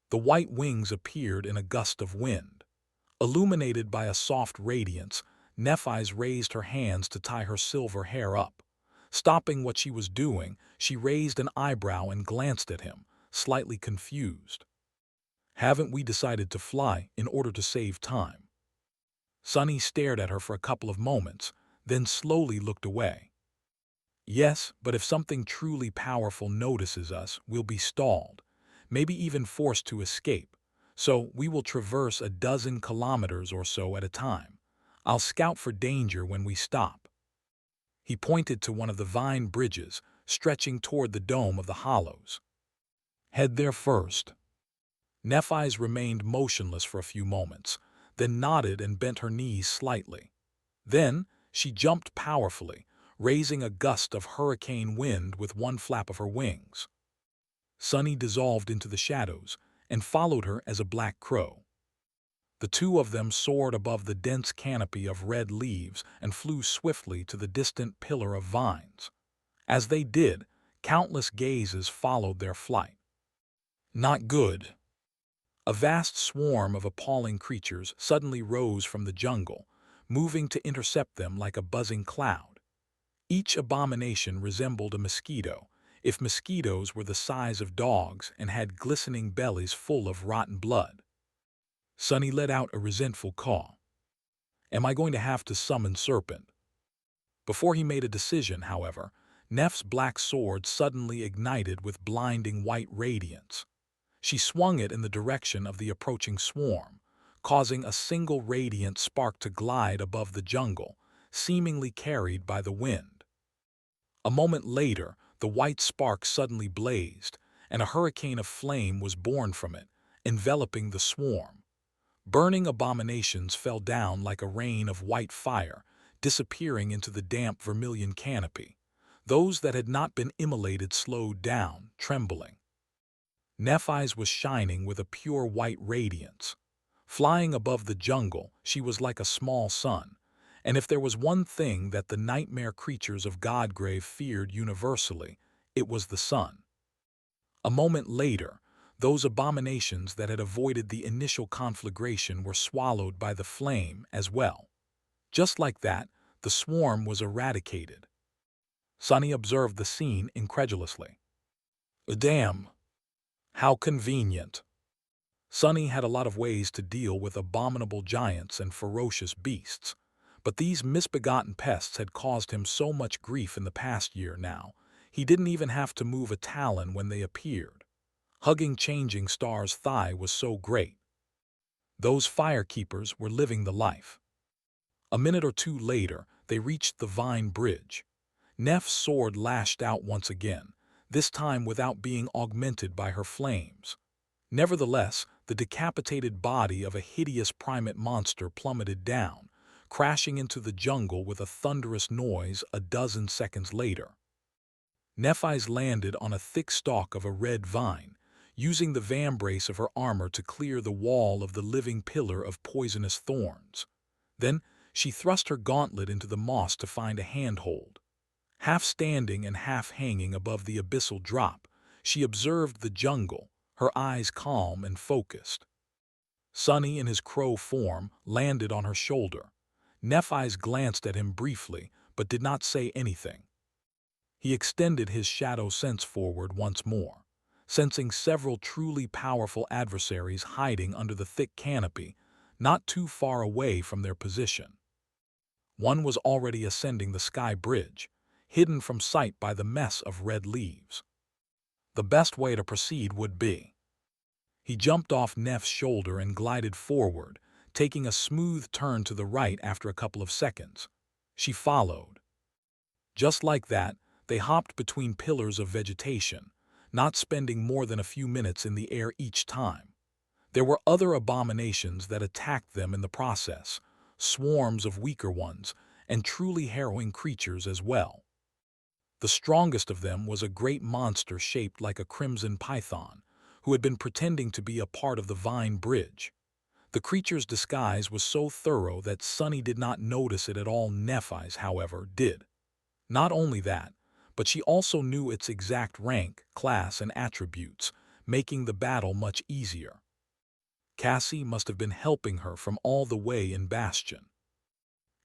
The white wings appeared in a gust of wind. Illuminated by a soft radiance, Nephise raised her hands to tie her silver hair up. Stopping what she was doing, she raised an eyebrow and glanced at him, slightly confused. "Haven't we decided to fly in order to save time?" Sunny stared at her for a couple of moments, then slowly looked away. "Yes, but if something truly powerful notices us, we'll be stalled, maybe even forced to escape. So we will traverse a dozen kilometers or so at a time. I'll scout for danger when we stop." He pointed to one of the vine bridges stretching toward the dome of the hollows. "Head there first." Nephise remained motionless for a few moments, then nodded and bent her knees slightly. Then she jumped powerfully, raising a gust of hurricane wind with one flap of her wings. Sunny dissolved into the shadows and followed her as a black crow. The 2 of them soared above the dense canopy of red leaves and flew swiftly to the distant pillar of vines. As they did, countless gazes followed their flight. Not good. A vast swarm of appalling creatures suddenly rose from the jungle, moving to intercept them like a buzzing cloud. Each abomination resembled a mosquito, if mosquitoes were the size of dogs and had glistening bellies full of rotten blood. Sunny let out a resentful caw. "Am I going to have to summon Serpent?" Before he made a decision, however, Neph's black sword suddenly ignited with blinding white radiance. She swung it in the direction of the approaching swarm, causing a single radiant spark to glide above the jungle, seemingly carried by the wind. A moment later, the white spark suddenly blazed, and a hurricane of flame was born from it, enveloping the swarm. Burning abominations fell down like a rain of white fire, disappearing into the damp vermilion canopy. Those that had not been immolated slowed down, trembling. Nephise was shining with a pure white radiance. Flying above the jungle, she was like a small sun, and if there was one thing that the nightmare creatures of Godgrave feared universally, it was the sun. A moment later, those abominations that had avoided the initial conflagration were swallowed by the flame as well. Just like that, the swarm was eradicated. Sunny observed the scene incredulously. Damn, how convenient. Sunny had a lot of ways to deal with abominable giants and ferocious beasts, but these misbegotten pests had caused him so much grief in the past year now, he didn't even have to move a talon when they appeared. Hugging Changing Star's thigh was so great. Those firekeepers were living the life. A minute or two later, they reached the vine bridge. Neff's sword lashed out once again, this time without being augmented by her flames. Nevertheless, the decapitated body of a hideous primate monster plummeted down, crashing into the jungle with a thunderous noise a dozen seconds later. Nephi's landed on a thick stalk of a red vine, using the vambrace of her armor to clear the wall of the living pillar of poisonous thorns. Then she thrust her gauntlet into the moss to find a handhold. Half standing and half hanging above the abyssal drop, she observed the jungle, her eyes calm and focused. Sunny in his crow form landed on her shoulder. Nephi's glanced at him briefly, but did not say anything. He extended his shadow sense forward once more, sensing several truly powerful adversaries hiding under the thick canopy, not too far away from their position. One was already ascending the sky bridge, hidden from sight by the mess of red leaves. The best way to proceed would be. He jumped off Neff's shoulder and glided forward, taking a smooth turn to the right after a couple of seconds. She followed. Just like that, they hopped between pillars of vegetation, not spending more than a few minutes in the air each time. There were other abominations that attacked them in the process, swarms of weaker ones, and truly harrowing creatures as well. The strongest of them was a great monster shaped like a crimson python, who had been pretending to be a part of the vine bridge. The creature's disguise was so thorough that Sunny did not notice it at all. Nephi's, however, did. Not only that, but she also knew its exact rank, class, and attributes, making the battle much easier. Cassie must have been helping her from all the way in Bastion.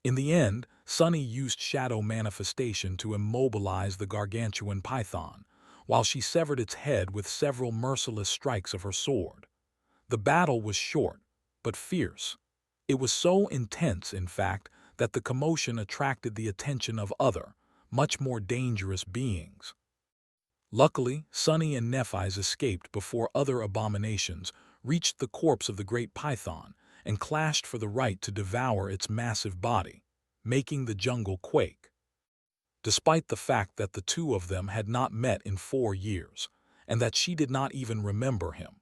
In the end, Sunny used shadow manifestation to immobilize the gargantuan python, while she severed its head with several merciless strikes of her sword. The battle was short, but fierce. It was so intense, in fact, that the commotion attracted the attention of other, much more dangerous beings. Luckily, Sunny and Nephi's escaped before other abominations reached the corpse of the great python and clashed for the right to devour its massive body, making the jungle quake. Despite the fact that the two of them had not met in 4 years, and that she did not even remember him,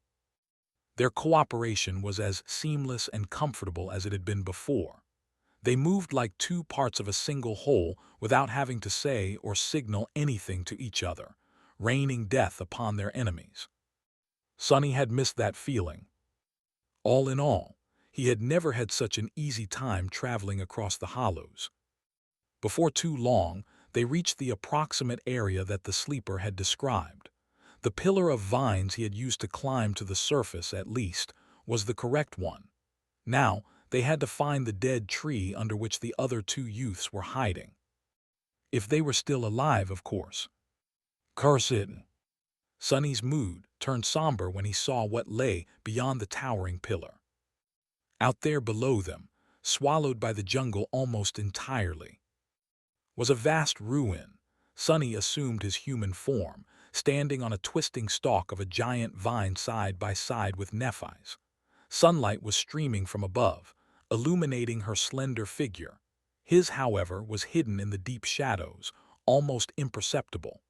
their cooperation was as seamless and comfortable as it had been before. They moved like two parts of a single whole without having to say or signal anything to each other, raining death upon their enemies. Sunny had missed that feeling. All in all, he had never had such an easy time traveling across the hollows. Before too long, they reached the approximate area that the sleeper had described. The pillar of vines he had used to climb to the surface, at least, was the correct one. Now, they had to find the dead tree under which the other two youths were hiding. If they were still alive, of course. Curse it! Sunny's mood turned somber when he saw what lay beyond the towering pillar. Out there below them, swallowed by the jungle almost entirely, was a vast ruin. Sunny assumed his human form, standing on a twisting stalk of a giant vine side by side with Nephi's. Sunlight was streaming from above, illuminating her slender figure. His, however, was hidden in the deep shadows, almost imperceptible.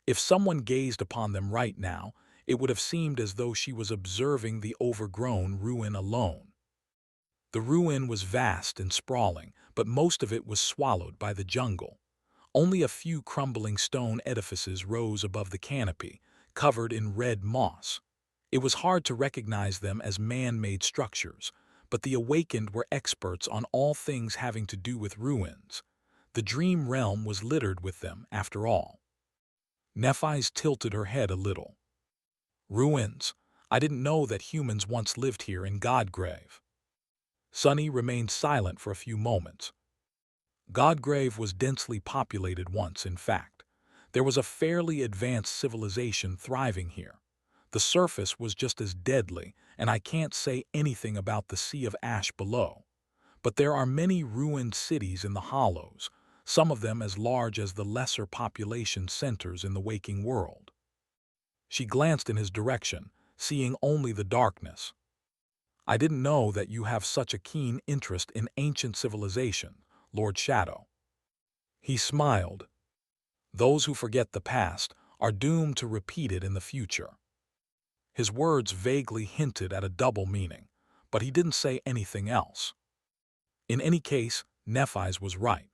If someone gazed upon them right now, it would have seemed as though she was observing the overgrown ruin alone. The ruin was vast and sprawling, but most of it was swallowed by the jungle. Only a few crumbling stone edifices rose above the canopy, covered in red moss. It was hard to recognize them as man-made structures, but the awakened were experts on all things having to do with ruins. The dream realm was littered with them, after all. Nephi's tilted her head a little. Ruins. I didn't know that humans once lived here in Godgrave. Sunny remained silent for a few moments. Godgrave was densely populated once, in fact. There was a fairly advanced civilization thriving here. The surface was just as deadly, and I can't say anything about the sea of ash below. But there are many ruined cities in the hollows, some of them as large as the lesser population centers in the waking world. She glanced in his direction, seeing only the darkness. I didn't know that you have such a keen interest in ancient civilization, Lord Shadow. He smiled. Those who forget the past are doomed to repeat it in the future. His words vaguely hinted at a double meaning, but he didn't say anything else. In any case, Nephis was right.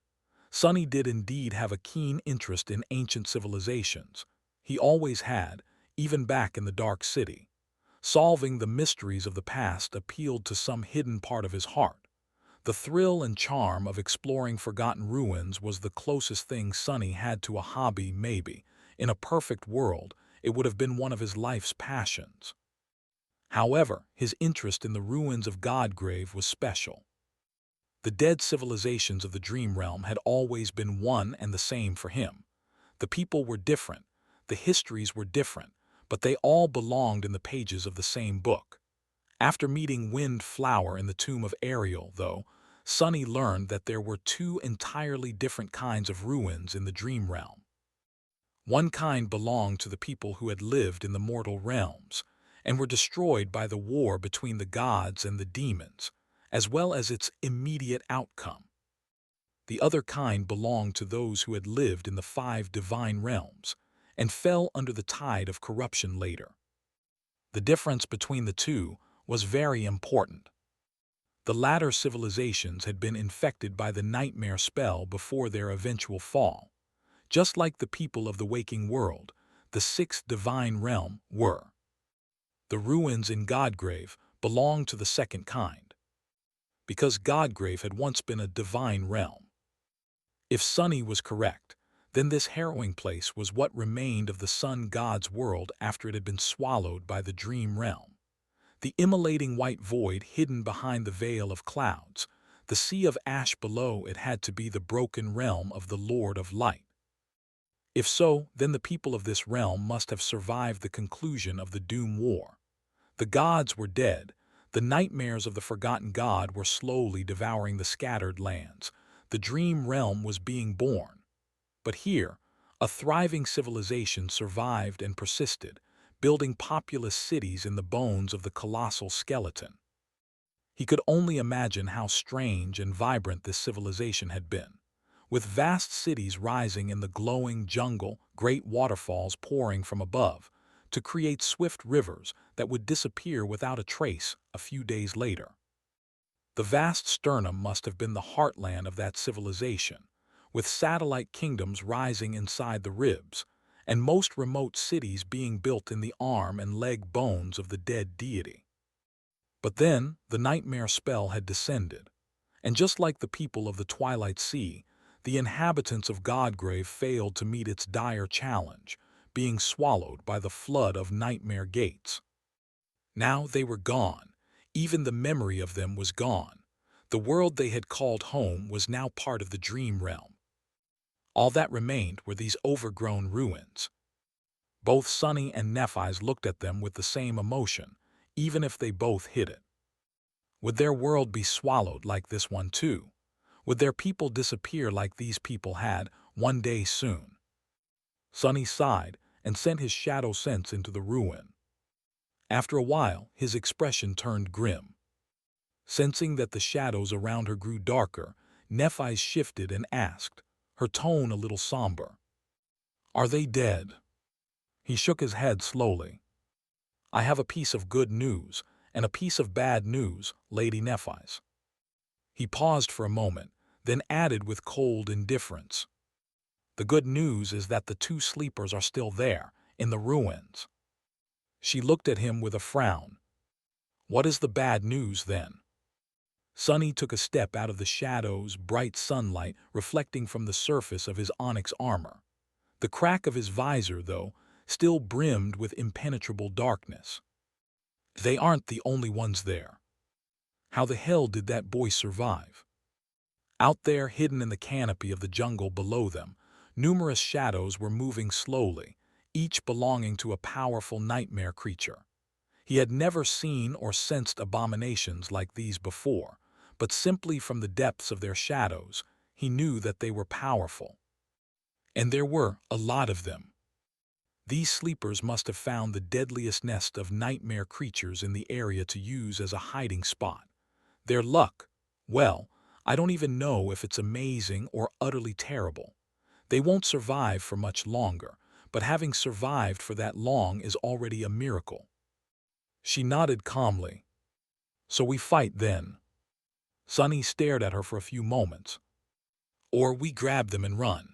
Sonny did indeed have a keen interest in ancient civilizations. He always had, even back in the Dark City. Solving the mysteries of the past appealed to some hidden part of his heart. The thrill and charm of exploring forgotten ruins was the closest thing Sonny had to a hobby, maybe. In a perfect world, it would have been one of his life's passions. However, his interest in the ruins of Godgrave was special. The dead civilizations of the Dream Realm had always been one and the same for him. The people were different, the histories were different, but they all belonged in the pages of the same book. After meeting Wind Flower in the tomb of Ariel, though, Sonny learned that there were two entirely different kinds of ruins in the Dream Realm. One kind belonged to the people who had lived in the mortal realms, and were destroyed by the war between the gods and the demons, as well as its immediate outcome. The other kind belonged to those who had lived in the 5 divine realms, and fell under the tide of corruption later. The difference between the two was very important. The latter civilizations had been infected by the nightmare spell before their eventual fall. Just like the people of the waking world, the 6th divine realm were. The ruins in Godgrave belonged to the second kind, because Godgrave had once been a divine realm. If Sonny was correct, then this harrowing place was what remained of the sun god's world after it had been swallowed by the dream realm. The immolating white void hidden behind the veil of clouds, the sea of ash below it had to be the broken realm of the Lord of Light. If so, then the people of this realm must have survived the conclusion of the Doom War. The gods were dead, the nightmares of the forgotten god were slowly devouring the scattered lands, the dream realm was being born. But here, a thriving civilization survived and persisted, building populous cities in the bones of the colossal skeleton. He could only imagine how strange and vibrant this civilization had been, with vast cities rising in the glowing jungle, great waterfalls pouring from above, to create swift rivers that would disappear without a trace a few days later. The vast sternum must have been the heartland of that civilization, with satellite kingdoms rising inside the ribs, and most remote cities being built in the arm and leg bones of the dead deity. But then the nightmare spell had descended, and just like the people of the Twilight Sea, the inhabitants of Godgrave failed to meet its dire challenge, being swallowed by the flood of nightmare gates. Now they were gone. Even the memory of them was gone. The world they had called home was now part of the dream realm. All that remained were these overgrown ruins. Both Sonny and Nephis looked at them with the same emotion, even if they both hid it. Would their world be swallowed like this one too? Would their people disappear like these people had, one day soon? Sonny sighed and sent his shadow sense into the ruin. After a while, his expression turned grim. Sensing that the shadows around her grew darker, Nephis shifted and asked, her tone a little somber, "Are they dead?" He shook his head slowly. "I have a piece of good news and a piece of bad news, Lady Nephis." He paused for a moment, then added with cold indifference, "The good news is that the 2 sleepers are still there, in the ruins." She looked at him with a frown. "What is the bad news, then?" Sonny took a step out of the shadows, bright sunlight reflecting from the surface of his onyx armor. The crack of his visor, though, still brimmed with impenetrable darkness. "They aren't the only ones there. How the hell did that boy survive?" Out there, hidden in the canopy of the jungle below them, numerous shadows were moving slowly, each belonging to a powerful nightmare creature. He had never seen or sensed abominations like these before, but simply from the depths of their shadows, he knew that they were powerful. And there were a lot of them. These sleepers must have found the deadliest nest of nightmare creatures in the area to use as a hiding spot. Their luck, well, I don't even know if it's amazing or utterly terrible. They won't survive for much longer, but having survived for that long is already a miracle. She nodded calmly. So we fight then. Sunny stared at her for a few moments. Or we grab them and run.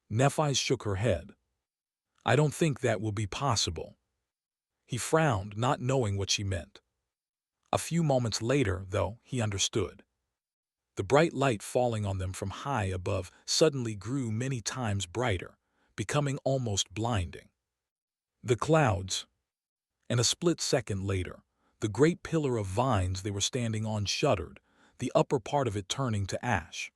Nephi shook her head. I don't think that will be possible. He frowned, not knowing what she meant. A few moments later, though, he understood. The bright light falling on them from high above suddenly grew many times brighter, becoming almost blinding. The clouds. And a split second later, the great pillar of vines they were standing on shuddered, the upper part of it turning to ash.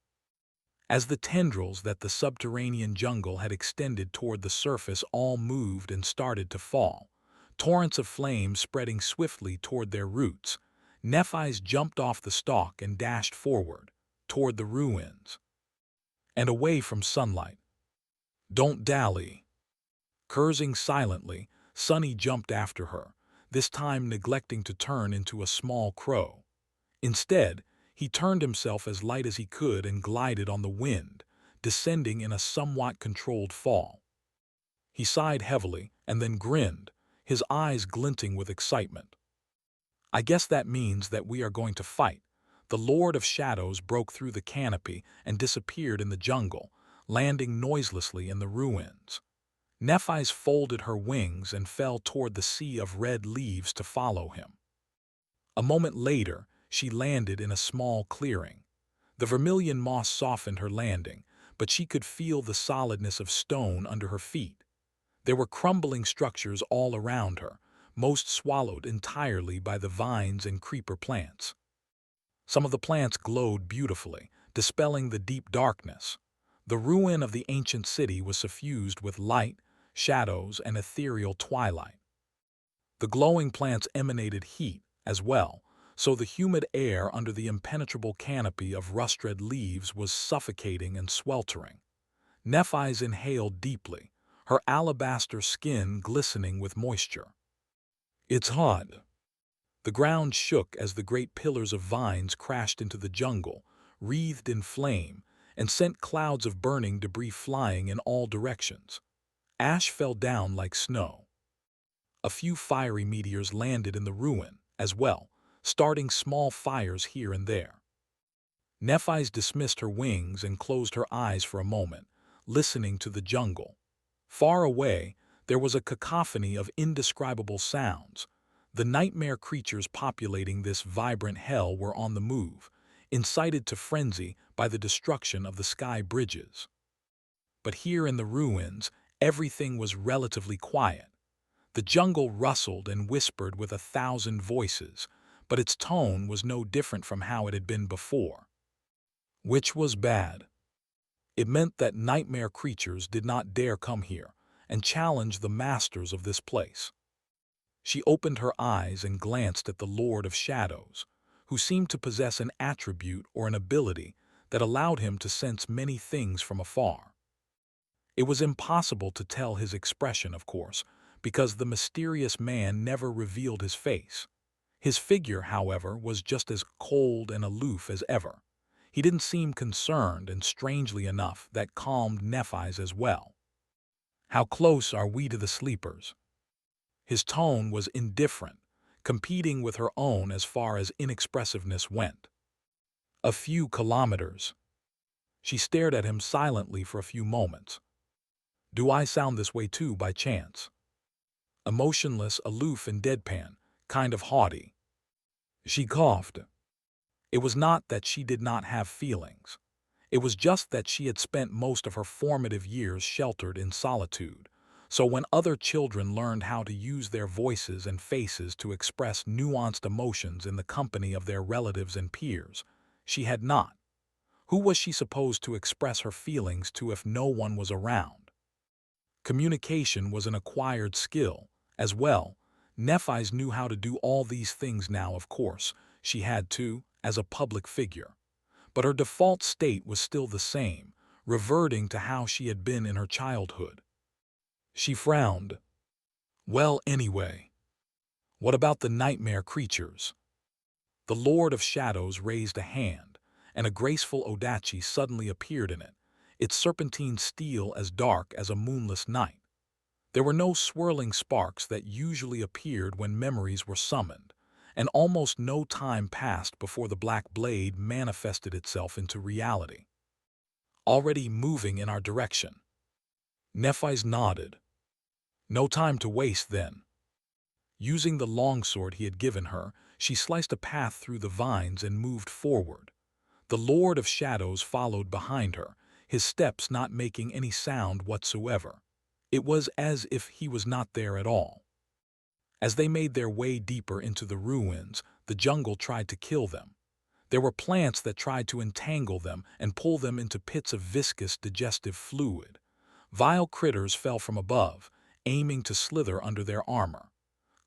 As the tendrils that the subterranean jungle had extended toward the surface all moved and started to fall, torrents of flame spreading swiftly toward their roots, Nephi's jumped off the stalk and dashed forward, toward the ruins, and away from sunlight. Don't dally. Cursing silently, Sunny jumped after her, this time neglecting to turn into a small crow. Instead, he turned himself as light as he could and glided on the wind, descending in a somewhat controlled fall. He sighed heavily and then grinned, his eyes glinting with excitement. I guess that means that we are going to fight. The Lord of Shadows broke through the canopy and disappeared in the jungle, landing noiselessly in the ruins. Nephi's folded her wings and fell toward the sea of red leaves to follow him. A moment later, she landed in a small clearing. The vermilion moss softened her landing, but she could feel the solidness of stone under her feet. There were crumbling structures all around her, most swallowed entirely by the vines and creeper plants. Some of the plants glowed beautifully, dispelling the deep darkness. The ruin of the ancient city was suffused with light, shadows, and ethereal twilight. The glowing plants emanated heat, as well, so the humid air under the impenetrable canopy of rust-red leaves was suffocating and sweltering. Nephi's inhaled deeply, her alabaster skin glistening with moisture. It's hot. The ground shook as the great pillars of vines crashed into the jungle, wreathed in flame, and sent clouds of burning debris flying in all directions. Ash fell down like snow. A few fiery meteors landed in the ruin, as well, starting small fires here and there. Nephi's dismissed her wings and closed her eyes for a moment, listening to the jungle. Far away, there was a cacophony of indescribable sounds. The nightmare creatures populating this vibrant hell were on the move, incited to frenzy by the destruction of the sky bridges. But here in the ruins, everything was relatively quiet. The jungle rustled and whispered with 1,000 voices, but its tone was no different from how it had been before. Which was bad. It meant that nightmare creatures did not dare come here and challenge the masters of this place. She opened her eyes and glanced at the Lord of Shadows, who seemed to possess an attribute or an ability that allowed him to sense many things from afar. It was impossible to tell his expression, of course, because the mysterious man never revealed his face. His figure, however, was just as cold and aloof as ever. He didn't seem concerned, and strangely enough, that calmed Nephi's as well. How close are we to the sleepers? His tone was indifferent, competing with her own as far as inexpressiveness went. A few kilometers. She stared at him silently for a few moments. Do I sound this way too, by chance? Emotionless, aloof, and deadpan, kind of haughty. She coughed. It was not that she did not have feelings. It was just that she had spent most of her formative years sheltered in solitude. So when other children learned how to use their voices and faces to express nuanced emotions in the company of their relatives and peers, she had not. Who was she supposed to express her feelings to if no one was around? Communication was an acquired skill, as well. Nephis knew how to do all these things now, of course. She had to, as a public figure. But her default state was still the same, reverting to how she had been in her childhood. She frowned. Well, anyway, what about the nightmare creatures? The Lord of Shadows raised a hand, and a graceful Odachi suddenly appeared in it, its serpentine steel as dark as a moonless night. There were no swirling sparks that usually appeared when memories were summoned, and almost no time passed before the black blade manifested itself into reality. Already moving in our direction. Nephis nodded. No time to waste then. Using the longsword he had given her, she sliced a path through the vines and moved forward. The Lord of Shadows followed behind her, his steps not making any sound whatsoever. It was as if he was not there at all. As they made their way deeper into the ruins, the jungle tried to kill them. There were plants that tried to entangle them and pull them into pits of viscous digestive fluid. Vile critters fell from above, aiming to slither under their armor.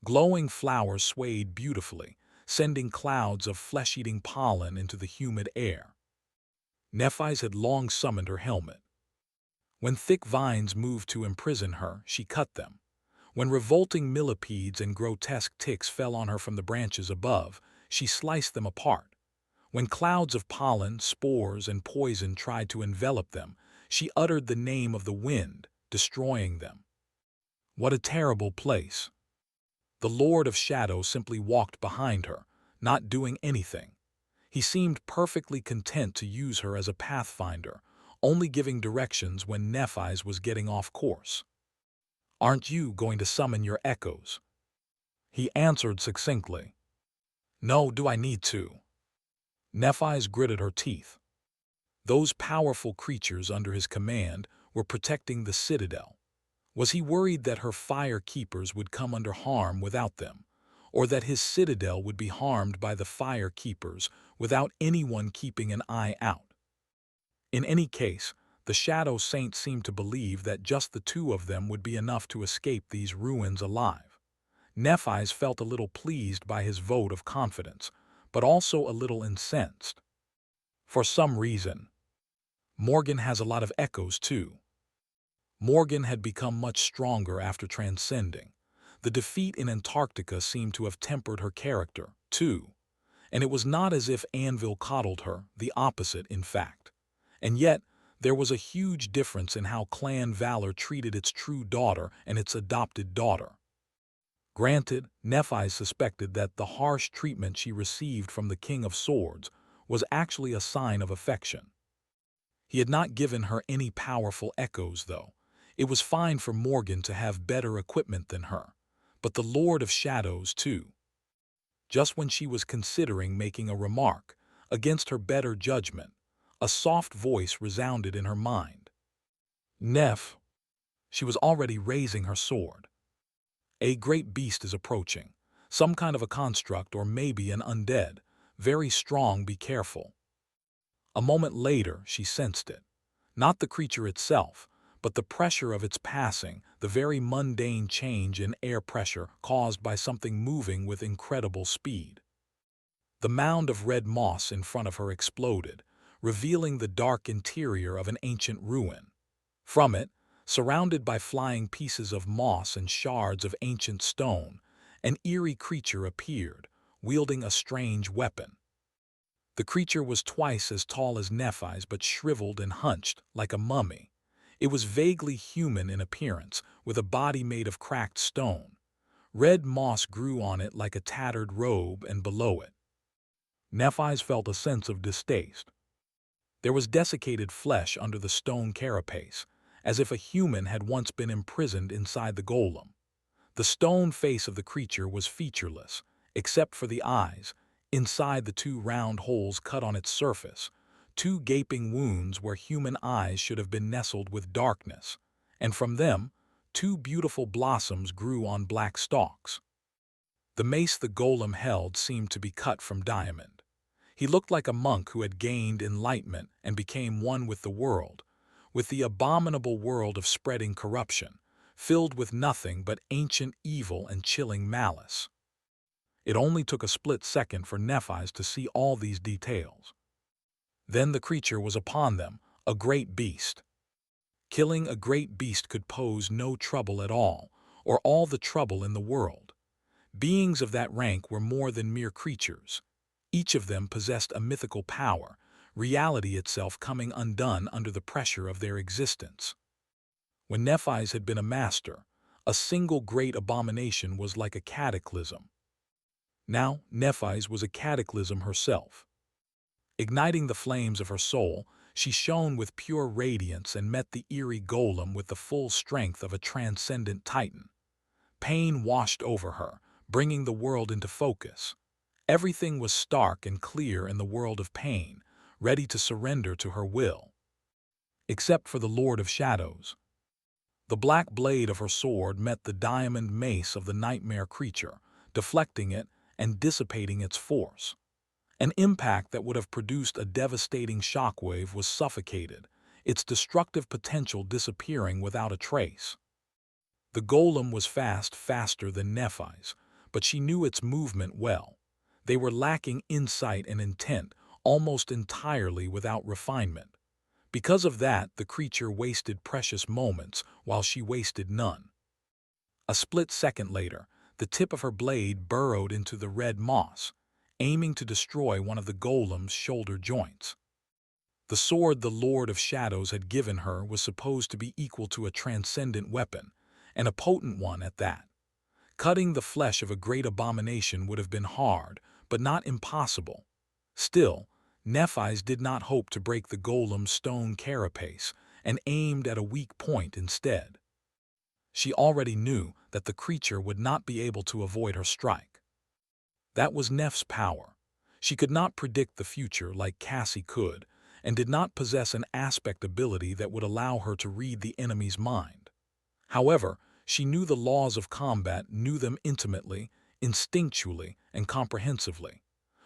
Glowing flowers swayed beautifully, sending clouds of flesh-eating pollen into the humid air. Nephis had long summoned her helmet. When thick vines moved to imprison her, she cut them. When revolting millipedes and grotesque ticks fell on her from the branches above, she sliced them apart. When clouds of pollen, spores, and poison tried to envelop them, she uttered the name of the wind, destroying them. What a terrible place! The Lord of Shadow simply walked behind her, not doing anything. He seemed perfectly content to use her as a pathfinder, only giving directions when Nephis was getting off course. Aren't you going to summon your echoes? He answered succinctly. No, do I need to? Nephis gritted her teeth. Those powerful creatures under his command were protecting the citadel. Was he worried that her fire keepers would come under harm without them, or that his citadel would be harmed by the fire keepers without anyone keeping an eye out? In any case, the Shadow Saint seemed to believe that just the two of them would be enough to escape these ruins alive. Nephis felt a little pleased by his vote of confidence, but also a little incensed. For some reason, Morgan has a lot of echoes too. Morgan had become much stronger after transcending. The defeat in Antarctica seemed to have tempered her character, too. And it was not as if Anvil coddled her, the opposite, in fact. And yet, there was a huge difference in how Clan Valor treated its true daughter and its adopted daughter. Granted, Nephis suspected that the harsh treatment she received from the King of Swords was actually a sign of affection. He had not given her any powerful echoes, though. It was fine for Morgan to have better equipment than her, but the Lord of Shadows, too. Just when she was considering making a remark, against her better judgment, a soft voice resounded in her mind. Neph. She was already raising her sword. A great beast is approaching, some kind of a construct or maybe an undead, very strong, be careful. A moment later, she sensed it. Not the creature itself, but the pressure of its passing, the very mundane change in air pressure caused by something moving with incredible speed. The mound of red moss in front of her exploded, revealing the dark interior of an ancient ruin. From it, surrounded by flying pieces of moss and shards of ancient stone, an eerie creature appeared, wielding a strange weapon. The creature was twice as tall as Nephis but shriveled and hunched like a mummy. It was vaguely human in appearance, with a body made of cracked stone. Red moss grew on it like a tattered robe and below it. Nephis felt a sense of distaste. There was desiccated flesh under the stone carapace, as if a human had once been imprisoned inside the golem. The stone face of the creature was featureless, except for the eyes, inside the two round holes cut on its surface, two gaping wounds where human eyes should have been nestled with darkness, and from them, two beautiful blossoms grew on black stalks. The mace the golem held seemed to be cut from diamond. He looked like a monk who had gained enlightenment and became one with the world, with the abominable world of spreading corruption, filled with nothing but ancient evil and chilling malice. It only took a split second for Nephi's to see all these details. Then the creature was upon them, a great beast. Killing a great beast could pose no trouble at all, or all the trouble in the world. Beings of that rank were more than mere creatures. Each of them possessed a mythical power, reality itself coming undone under the pressure of their existence. When Nephi's had been a master, a single great abomination was like a cataclysm. Now Nephi's was a cataclysm herself. Igniting the flames of her soul, she shone with pure radiance and met the eerie golem with the full strength of a transcendent titan. Pain washed over her, bringing the world into focus. Everything was stark and clear in the world of pain, ready to surrender to her will. Except for the Lord of Shadows. The black blade of her sword met the diamond mace of the nightmare creature, deflecting it and dissipating its force. An impact that would have produced a devastating shockwave was suffocated, its destructive potential disappearing without a trace. The golem was faster than Nephi's, but she knew its movement well. They were lacking insight and intent, almost entirely without refinement. Because of that, the creature wasted precious moments while she wasted none. A split second later, the tip of her blade burrowed into the red moss, aiming to destroy one of the golem's shoulder joints. The sword the Lord of Shadows had given her was supposed to be equal to a transcendent weapon, and a potent one at that. Cutting the flesh of a great abomination would have been hard, but not impossible. Still, Nephi's did not hope to break the golem's stone carapace and aimed at a weak point instead. She already knew that the creature would not be able to avoid her strike. That was Neph's power. She could not predict the future like Cassie could, and did not possess an aspect ability that would allow her to read the enemy's mind. However, she knew the laws of combat, knew them intimately, instinctually, and comprehensively.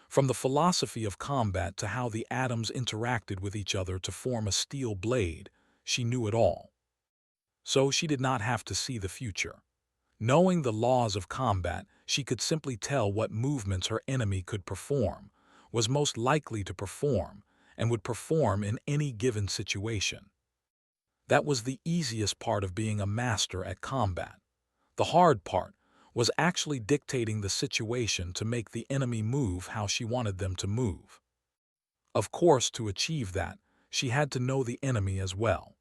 From the philosophy of combat to how the atoms interacted with each other to form a steel blade, she knew it all. So she did not have to see the future. Knowing the laws of combat, she could simply tell what movements her enemy could perform, was most likely to perform, and would perform in any given situation. That was the easiest part of being a master at combat. The hard part was actually dictating the situation to make the enemy move how she wanted them to move. Of course, to achieve that, she had to know the enemy as well.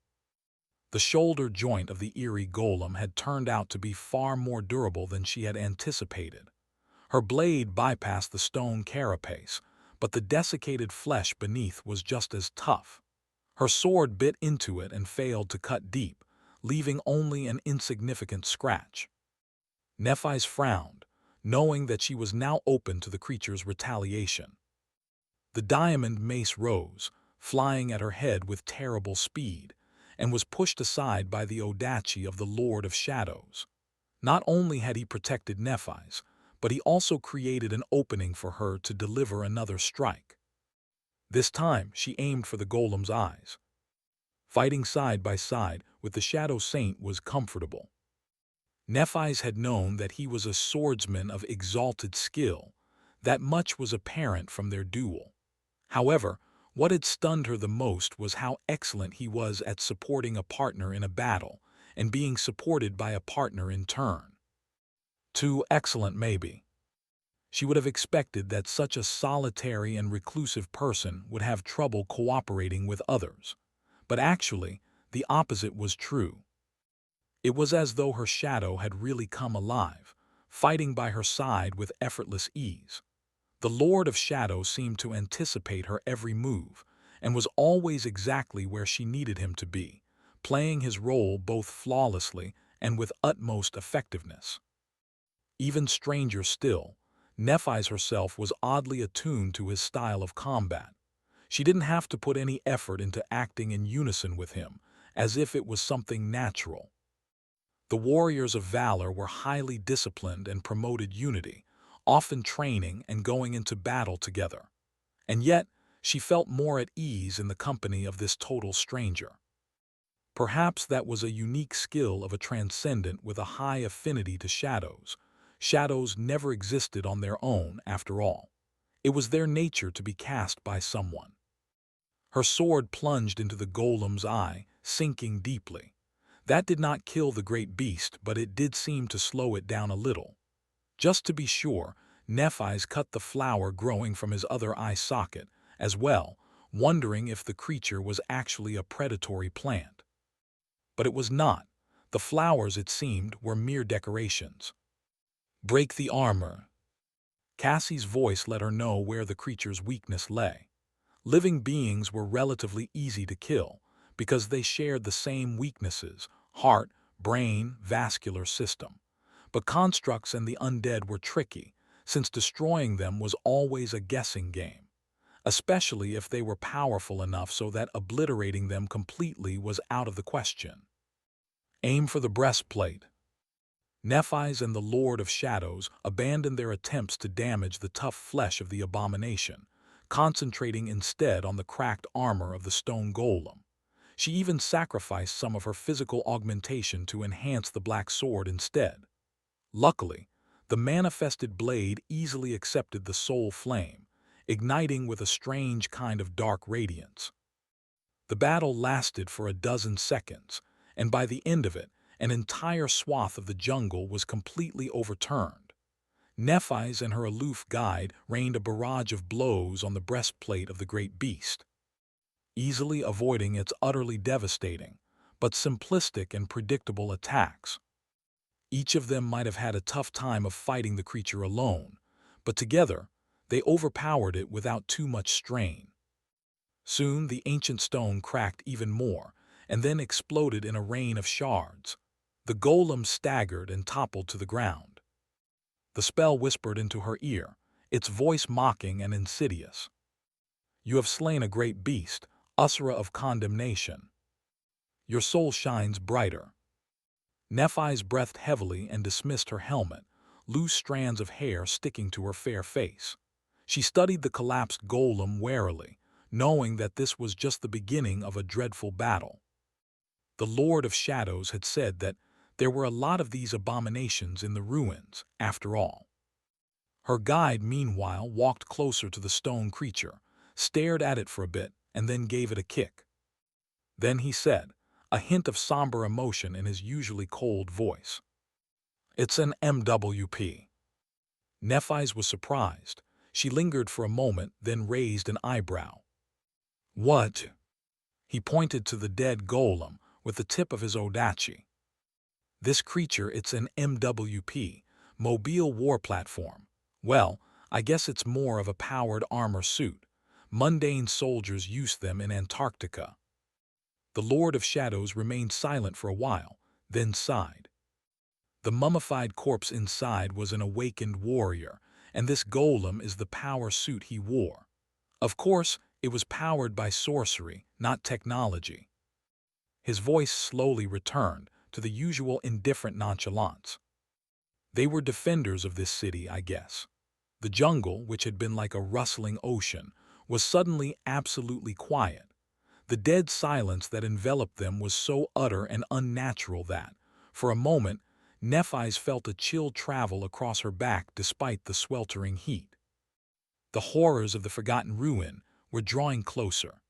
The shoulder joint of the eerie golem had turned out to be far more durable than she had anticipated. Her blade bypassed the stone carapace, but the desiccated flesh beneath was just as tough. Her sword bit into it and failed to cut deep, leaving only an insignificant scratch. Nephi's frowned, knowing that she was now open to the creature's retaliation. The diamond mace rose, flying at her head with terrible speed, and was pushed aside by the audacy of the Lord of Shadows. Not only had he protected Nephi's, but he also created an opening for her to deliver another strike. This time she aimed for the golem's eyes. Fighting side by side with the Shadow Saint was comfortable. Nephi's had known that he was a swordsman of exalted skill. That much was apparent from their duel. However, what had stunned her the most was how excellent he was at supporting a partner in a battle and being supported by a partner in turn. Too excellent, maybe. She would have expected that such a solitary and reclusive person would have trouble cooperating with others. But actually, the opposite was true. It was as though her shadow had really come alive, fighting by her side with effortless ease. The Lord of Shadow seemed to anticipate her every move, and was always exactly where she needed him to be, playing his role both flawlessly and with utmost effectiveness. Even stranger still, Nephi's herself was oddly attuned to his style of combat. She didn't have to put any effort into acting in unison with him, as if it was something natural. The warriors of valor were highly disciplined and promoted unity, often training and going into battle together. and yet she felt more at ease in the company of this total stranger. Perhaps that was a unique skill of a transcendent with a high affinity to shadows. Shadows never existed on their own, after all. It was their nature to be cast by someone. Her sword plunged into the golem's eye, sinking deeply. That did not kill the great beast, but it did seem to slow it down a little. Just to be sure, Nephi's cut the flower growing from his other eye socket as well, wondering if the creature was actually a predatory plant. But it was not. The flowers, it seemed, were mere decorations. Break the armor. Cassie's voice let her know where the creature's weakness lay. Living beings were relatively easy to kill because they shared the same weaknesses: heart, brain, vascular system. But constructs and the undead were tricky, since destroying them was always a guessing game, especially if they were powerful enough so that obliterating them completely was out of the question. Aim for the breastplate. Nephi's and the Lord of Shadows abandoned their attempts to damage the tough flesh of the abomination, concentrating instead on the cracked armor of the stone golem. She even sacrificed some of her physical augmentation to enhance the black sword instead. Luckily, the manifested blade easily accepted the soul flame, igniting with a strange kind of dark radiance. The battle lasted for a dozen seconds, and by the end of it, an entire swath of the jungle was completely overturned. Nephi's and her aloof guide rained a barrage of blows on the breastplate of the great beast, easily avoiding its utterly devastating, but simplistic and predictable attacks. Each of them might have had a tough time of fighting the creature alone, but together, they overpowered it without too much strain. Soon the ancient stone cracked even more, and then exploded in a rain of shards. The golem staggered and toppled to the ground. The spell whispered into her ear, its voice mocking and insidious. You have slain a great beast, Usra of condemnation. Your soul shines brighter. Nephi's breathed heavily and dismissed her helmet, loose strands of hair sticking to her fair face. She studied the collapsed golem warily, knowing that this was just the beginning of a dreadful battle. The Lord of Shadows had said that there were a lot of these abominations in the ruins, after all. Her guide, meanwhile, walked closer to the stone creature, stared at it for a bit, and then gave it a kick. Then he said, a hint of somber emotion in his usually cold voice, "It's an MWP." Nephi's was surprised. She lingered for a moment, then raised an eyebrow. What? He pointed to the dead golem with the tip of his odachi. This creature, it's an MWP, mobile war platform. Well, I guess it's more of a powered armor suit. Mundane soldiers use them in Antarctica. The Lord of Shadows remained silent for a while, then sighed. The mummified corpse inside was an awakened warrior, and this golem is the power suit he wore. Of course, it was powered by sorcery, not technology. His voice slowly returned to the usual indifferent nonchalance. They were defenders of this city, I guess. The jungle, which had been like a rustling ocean, was suddenly absolutely quiet. The dead silence that enveloped them was so utter and unnatural that, for a moment, Nephi's felt a chill travel across her back despite the sweltering heat. The horrors of the forgotten ruin were drawing closer.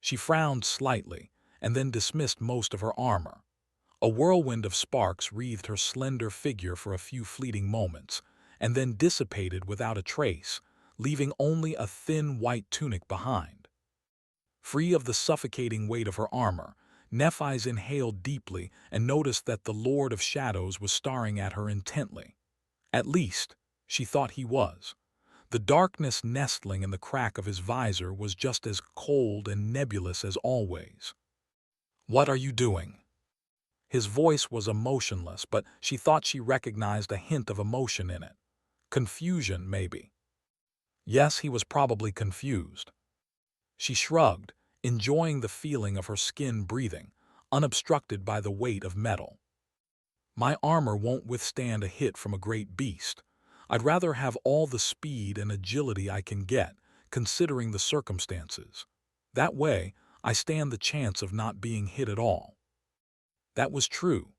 She frowned slightly, and then dismissed most of her armor. A whirlwind of sparks wreathed her slender figure for a few fleeting moments, and then dissipated without a trace, leaving only a thin white tunic behind. Free of the suffocating weight of her armor, Nephi's inhaled deeply and noticed that the Lord of Shadows was staring at her intently. At least, she thought he was. The darkness nestling in the crack of his visor was just as cold and nebulous as always. What are you doing? His voice was emotionless, but she thought she recognized a hint of emotion in it. Confusion, maybe. Yes, he was probably confused. She shrugged, enjoying the feeling of her skin breathing, unobstructed by the weight of metal. My armor won't withstand a hit from a great beast. I'd rather have all the speed and agility I can get, considering the circumstances. That way, I stand the chance of not being hit at all." That was true.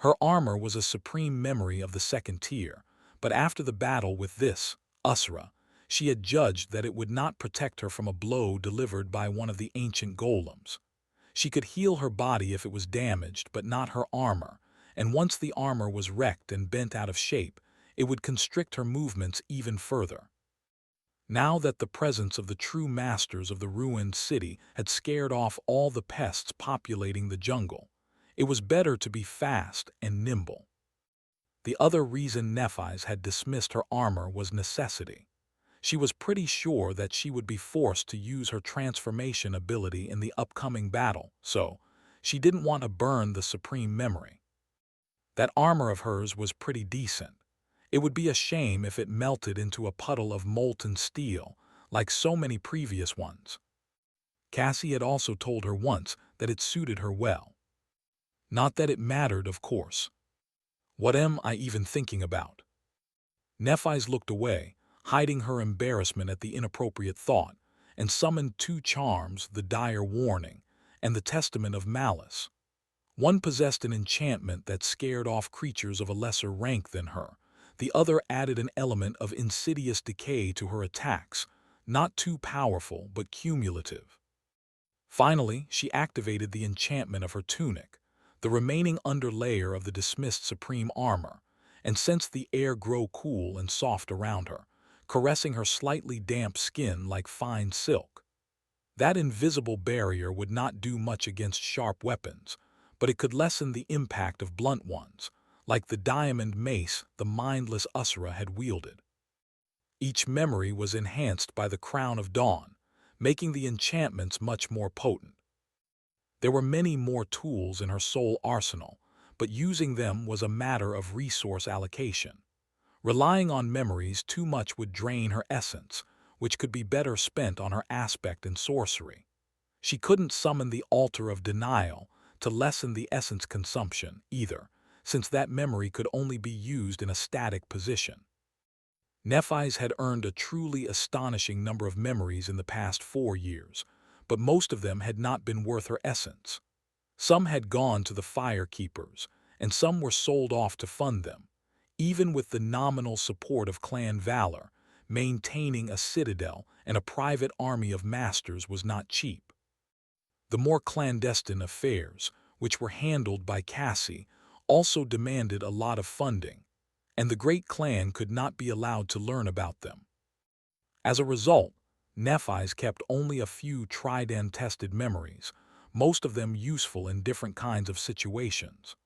Her armor was a supreme memory of the second tier, but after the battle with this, Usra, she had judged that it would not protect her from a blow delivered by one of the ancient golems. She could heal her body if it was damaged, but not her armor, and once the armor was wrecked and bent out of shape, it would constrict her movements even further. Now that the presence of the true masters of the ruined city had scared off all the pests populating the jungle, it was better to be fast and nimble. The other reason Nephis had dismissed her armor was necessity. She was pretty sure that she would be forced to use her transformation ability in the upcoming battle, so she didn't want to burn the supreme memory. That armor of hers was pretty decent. It would be a shame if it melted into a puddle of molten steel, like so many previous ones. Cassie had also told her once that it suited her well. Not that it mattered, of course. What am I even thinking about? Nephis looked away, hiding her embarrassment at the inappropriate thought, and summoned two charms, the dire warning and the testament of malice. One possessed an enchantment that scared off creatures of a lesser rank than her. The other added an element of insidious decay to her attacks, not too powerful but cumulative. Finally, she activated the enchantment of her tunic, the remaining underlayer of the dismissed supreme armor, and sensed the air grow cool and soft around her, caressing her slightly damp skin like fine silk. That invisible barrier would not do much against sharp weapons, but it could lessen the impact of blunt ones, like the diamond mace the mindless Usra had wielded. Each memory was enhanced by the Crown of Dawn, making the enchantments much more potent. There were many more tools in her soul arsenal, but using them was a matter of resource allocation. Relying on memories too much would drain her essence, which could be better spent on her aspect and sorcery. She couldn't summon the Altar of Denial to lessen the essence consumption, either, since that memory could only be used in a static position. Nephis had earned a truly astonishing number of memories in the past 4 years, but most of them had not been worth her essence. Some had gone to the Fire Keepers, and some were sold off to fund them. Even with the nominal support of clan valor, maintaining a citadel and a private army of masters was not cheap. The more clandestine affairs, which were handled by Cassie, also demanded a lot of funding, and the great clan could not be allowed to learn about them. As a result, Nephis kept only a few tried-and-tested memories, most of them useful in different kinds of situations.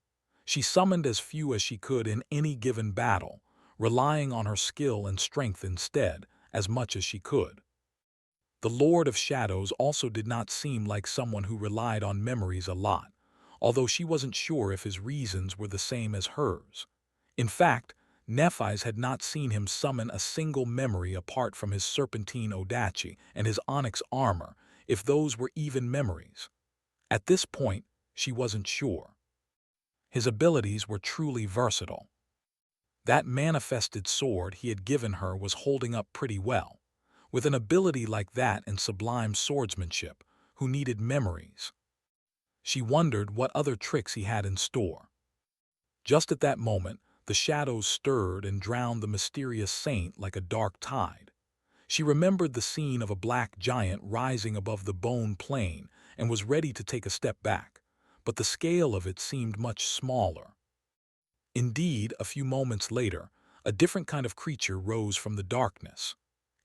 She summoned as few as she could in any given battle, relying on her skill and strength instead, as much as she could. The Lord of Shadows also did not seem like someone who relied on memories a lot, although she wasn't sure if his reasons were the same as hers. In fact, Nephis had not seen him summon a single memory apart from his serpentine Odachi and his onyx armor, if those were even memories. At this point, she wasn't sure. His abilities were truly versatile. That manifested sword he had given her was holding up pretty well. With an ability like that and sublime swordsmanship, who needed memories? She wondered what other tricks he had in store. Just at that moment, the shadows stirred and drowned the mysterious saint like a dark tide. She remembered the scene of a black giant rising above the bone plain and was ready to take a step back, but the scale of it seemed much smaller. Indeed, a few moments later, a different kind of creature rose from the darkness.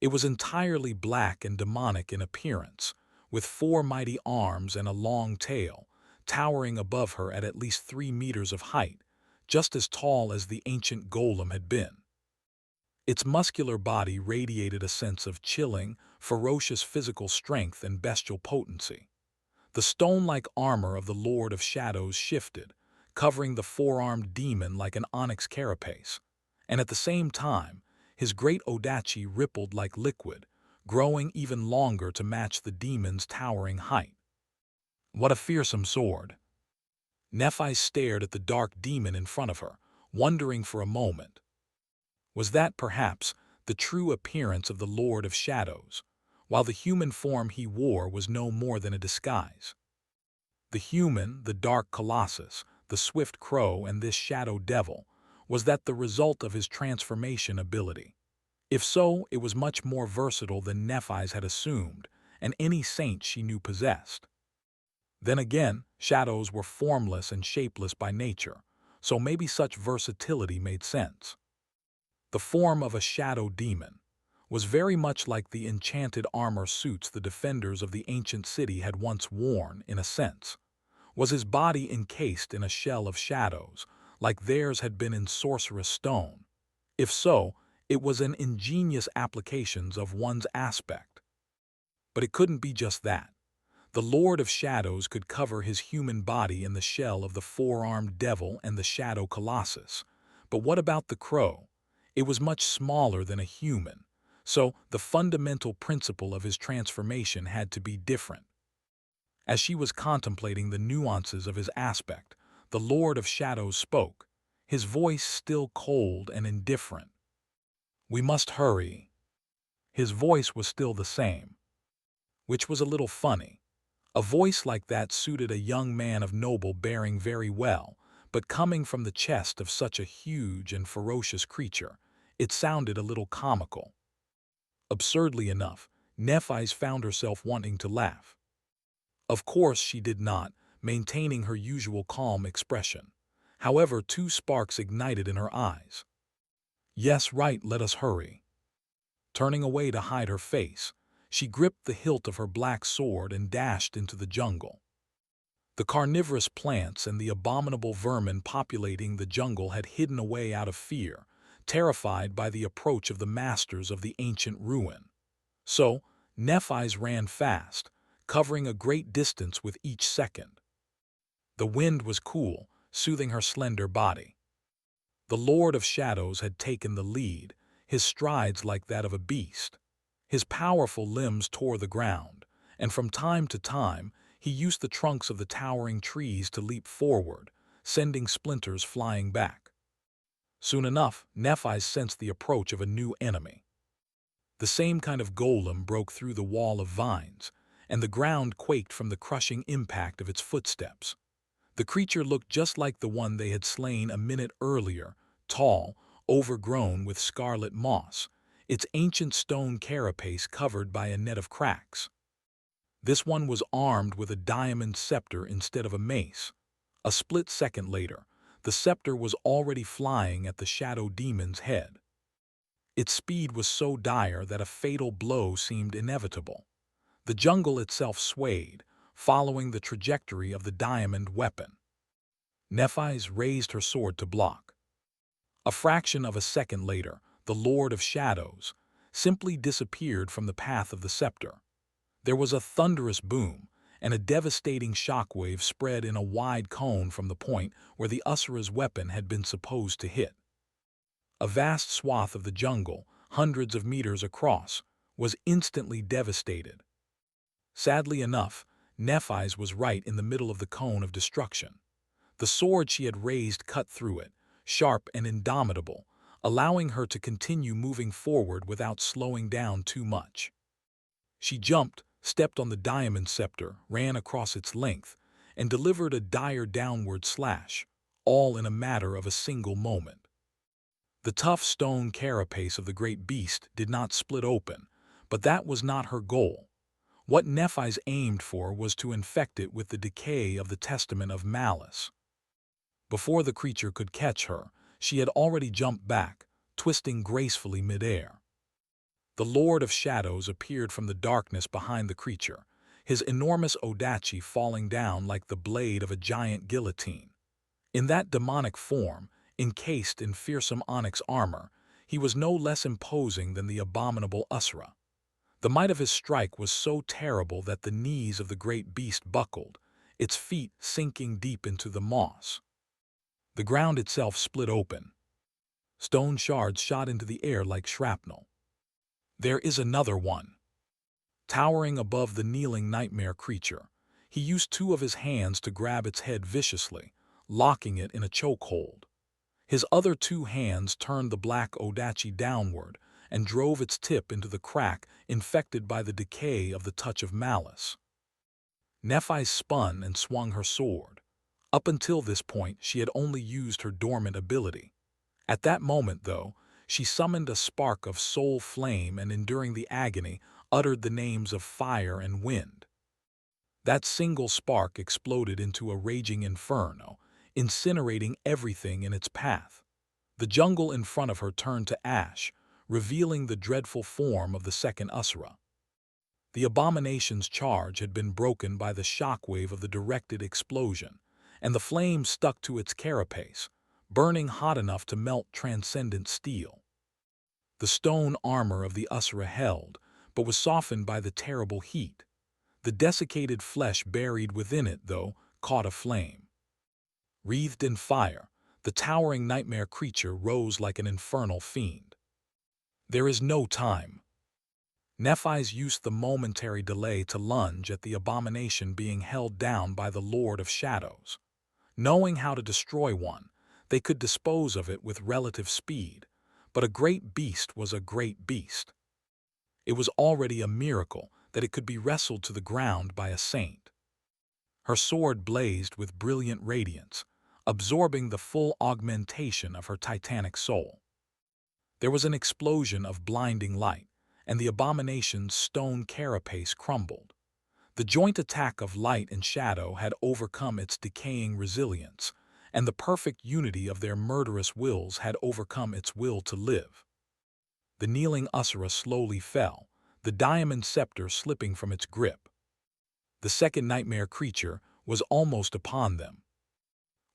It was entirely black and demonic in appearance, with 4 mighty arms and a long tail, towering above her at least 3 meters of height, just as tall as the ancient golem had been. Its muscular body radiated a sense of chilling, ferocious physical strength and bestial potency. The stone-like armor of the Lord of Shadows shifted, covering the 4-armed demon like an onyx carapace, and at the same time, his great Odachi rippled like liquid, growing even longer to match the demon's towering height. What a fearsome sword! Nephis stared at the dark demon in front of her, wondering for a moment. Was that, perhaps, the true appearance of the Lord of Shadows? while the human form he wore was no more than a disguise. The human, the dark colossus, the swift crow, and this shadow devil, was that the result of his transformation ability? If so, it was much more versatile than Nephi's had assumed, and any saint she knew possessed. Then again, shadows were formless and shapeless by nature, so maybe such versatility made sense. The form of a shadow demon was very much like the enchanted armor suits the defenders of the ancient city had once worn, in a sense. Was his body encased in a shell of shadows, like theirs had been in sorcerous stone? If so, it was an ingenious application of one's aspect. But it couldn't be just that. The Lord of Shadows could cover his human body in the shell of the four-armed devil and the shadow colossus. But what about the crow? It was much smaller than a human, so the fundamental principle of his transformation had to be different. As she was contemplating the nuances of his aspect, the Lord of Shadows spoke, his voice still cold and indifferent. "We must hurry." His voice was still the same, which was a little funny. A voice like that suited a young man of noble bearing very well, but coming from the chest of such a huge and ferocious creature, it sounded a little comical. Absurdly enough, Nephi's found herself wanting to laugh. Of course she did not, maintaining her usual calm expression. However, two sparks ignited in her eyes. "Yes, right, let us hurry." Turning away to hide her face, she gripped the hilt of her black sword and dashed into the jungle. The carnivorous plants and the abominable vermin populating the jungle had hidden away out of fear, terrified by the approach of the masters of the ancient ruin. So, Nephi's ran fast, covering a great distance with each second. The wind was cool, soothing her slender body. The Lord of Shadows had taken the lead, his strides like that of a beast. His powerful limbs tore the ground, and from time to time he used the trunks of the towering trees to leap forward, sending splinters flying back. Soon enough, Nephi sensed the approach of a new enemy. The same kind of golem broke through the wall of vines, and the ground quaked from the crushing impact of its footsteps. The creature looked just like the one they had slain a minute earlier, tall, overgrown with scarlet moss, its ancient stone carapace covered by a net of cracks. This one was armed with a diamond scepter instead of a mace. A split second later, the scepter was already flying at the shadow demon's head. Its speed was so dire that a fatal blow seemed inevitable. The jungle itself swayed, following the trajectory of the diamond weapon. Nephi's raised her sword to block. A fraction of a second later, the Lord of Shadows simply disappeared from the path of the scepter. There was a thunderous boom, and a devastating shockwave spread in a wide cone from the point where the Usura's weapon had been supposed to hit. A vast swath of the jungle, hundreds of meters across, was instantly devastated. Sadly enough, Nephi's was right in the middle of the cone of destruction. The sword she had raised cut through it, sharp and indomitable, allowing her to continue moving forward without slowing down too much. She jumped, stepped on the diamond scepter, ran across its length, and delivered a dire downward slash, all in a matter of a single moment. The tough stone carapace of the great beast did not split open, but that was not her goal. What Nephi's aimed for was to infect it with the decay of the testament of malice. Before the creature could catch her, she had already jumped back, twisting gracefully midair. The Lord of Shadows appeared from the darkness behind the creature, his enormous odachi falling down like the blade of a giant guillotine. In that demonic form, encased in fearsome onyx armor, he was no less imposing than the abominable Usura. The might of his strike was so terrible that the knees of the great beast buckled, its feet sinking deep into the moss. The ground itself split open. Stone shards shot into the air like shrapnel. There is another one. Towering above the kneeling nightmare creature, he used two of his hands to grab its head viciously, locking it in a chokehold. His other two hands turned the black odachi downward, and drove its tip into the crack infected by the decay of the touch of malice. Nephi spun and swung her sword. Up until this point, she had only used her dormant ability. At that moment, though, she summoned a spark of soul flame and, enduring the agony, uttered the names of fire and wind. That single spark exploded into a raging inferno, incinerating everything in its path. The jungle in front of her turned to ash, revealing the dreadful form of the second Asura. The abomination's charge had been broken by the shockwave of the directed explosion, and the flame stuck to its carapace, burning hot enough to melt transcendent steel. The stone armor of the Asura held, but was softened by the terrible heat. The desiccated flesh buried within it, though, caught aflame. Wreathed in fire, the towering nightmare creature rose like an infernal fiend. There is no time. Nephi's used the momentary delay to lunge at the abomination being held down by the Lord of Shadows. Knowing how to destroy one, they could dispose of it with relative speed, but a great beast was a great beast. It was already a miracle that it could be wrestled to the ground by a saint. Her sword blazed with brilliant radiance, absorbing the full augmentation of her titanic soul. There was an explosion of blinding light, and the abomination's stone carapace crumbled. The joint attack of light and shadow had overcome its decaying resilience, and the perfect unity of their murderous wills had overcome its will to live. The kneeling Asura slowly fell, the diamond scepter slipping from its grip. The second nightmare creature was almost upon them.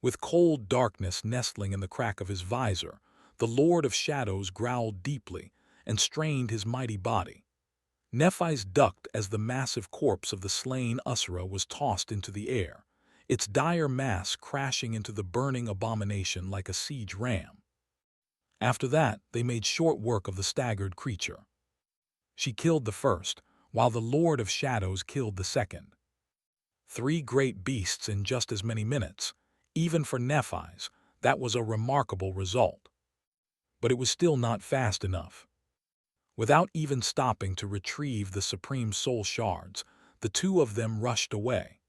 With cold darkness nestling in the crack of his visor, the Lord of Shadows growled deeply and strained his mighty body. Nephi's ducked as the massive corpse of the slain Asura was tossed into the air, its dire mass crashing into the burning abomination like a siege ram. After that, they made short work of the staggered creature. She killed the first, while the Lord of Shadows killed the second. 3 great beasts in just as many minutes. Even for Nephi's, that was a remarkable result. But it was still not fast enough. Without even stopping to retrieve the supreme soul shards, the two of them rushed away.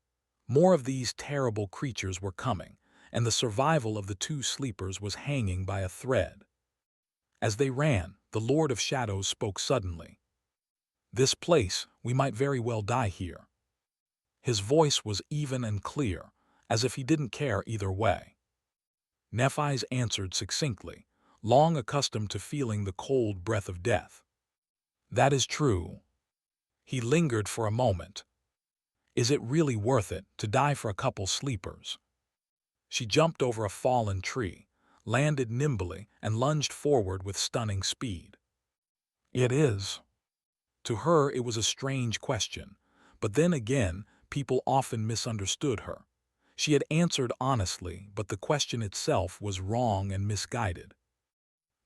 More of these terrible creatures were coming, and the survival of the 2 sleepers was hanging by a thread. As they ran, the Lord of Shadows spoke suddenly. "This place, we might very well die here." His voice was even and clear, as if he didn't care either way. Nephi's answered succinctly, long accustomed to feeling the cold breath of death. "That is true." He lingered for a moment. "Is it really worth it to die for a couple sleepers?" She jumped over a fallen tree, landed nimbly, and lunged forward with stunning speed. "It is." To her it was a strange question, but then again, people often misunderstood her. She had answered honestly, but the question itself was wrong and misguided.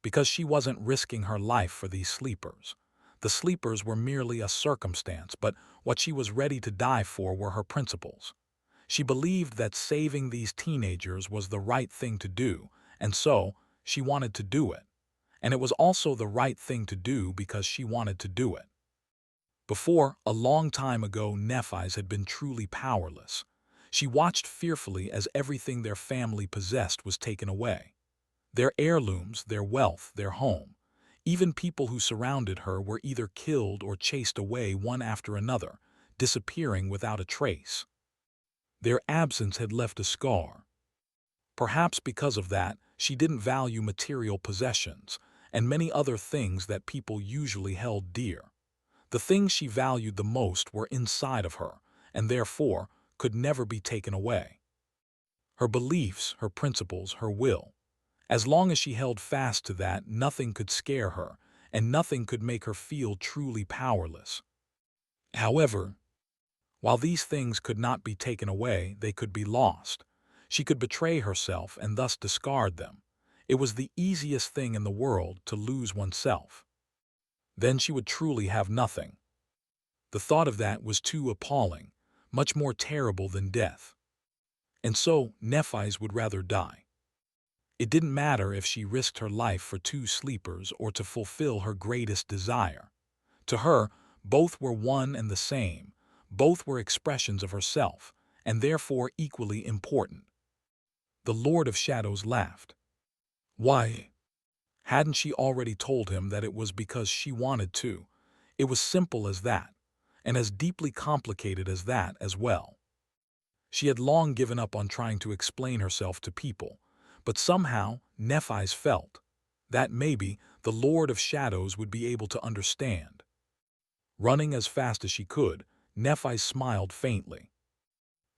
Because she wasn't risking her life for these sleepers. The sleepers were merely a circumstance, but what she was ready to die for were her principles. She believed that saving these teenagers was the right thing to do, and so she wanted to do it. And it was also the right thing to do because she wanted to do it. Before, a long time ago, Nephi's had been truly powerless. She watched fearfully as everything their family possessed was taken away. Their heirlooms, their wealth, their home. Even people who surrounded her were either killed or chased away one after another, disappearing without a trace. Their absence had left a scar. Perhaps because of that, she didn't value material possessions and many other things that people usually held dear. The things she valued the most were inside of her, and therefore could never be taken away. Her beliefs, her principles, her will. As long as she held fast to that, nothing could scare her, and nothing could make her feel truly powerless. However, while these things could not be taken away, they could be lost. She could betray herself and thus discard them. It was the easiest thing in the world to lose oneself. Then she would truly have nothing. The thought of that was too appalling, much more terrible than death. And so Nephi's would rather die. It didn't matter if she risked her life for 2 sleepers or to fulfill her greatest desire. To her, both were one and the same. Both were expressions of herself, and therefore equally important. The Lord of Shadows laughed. Why? Hadn't she already told him that it was because she wanted to? It was simple as that, and as deeply complicated as that as well. She had long given up on trying to explain herself to people, but somehow Nephi's felt that maybe the Lord of Shadows would be able to understand. Running as fast as she could, Nephi smiled faintly.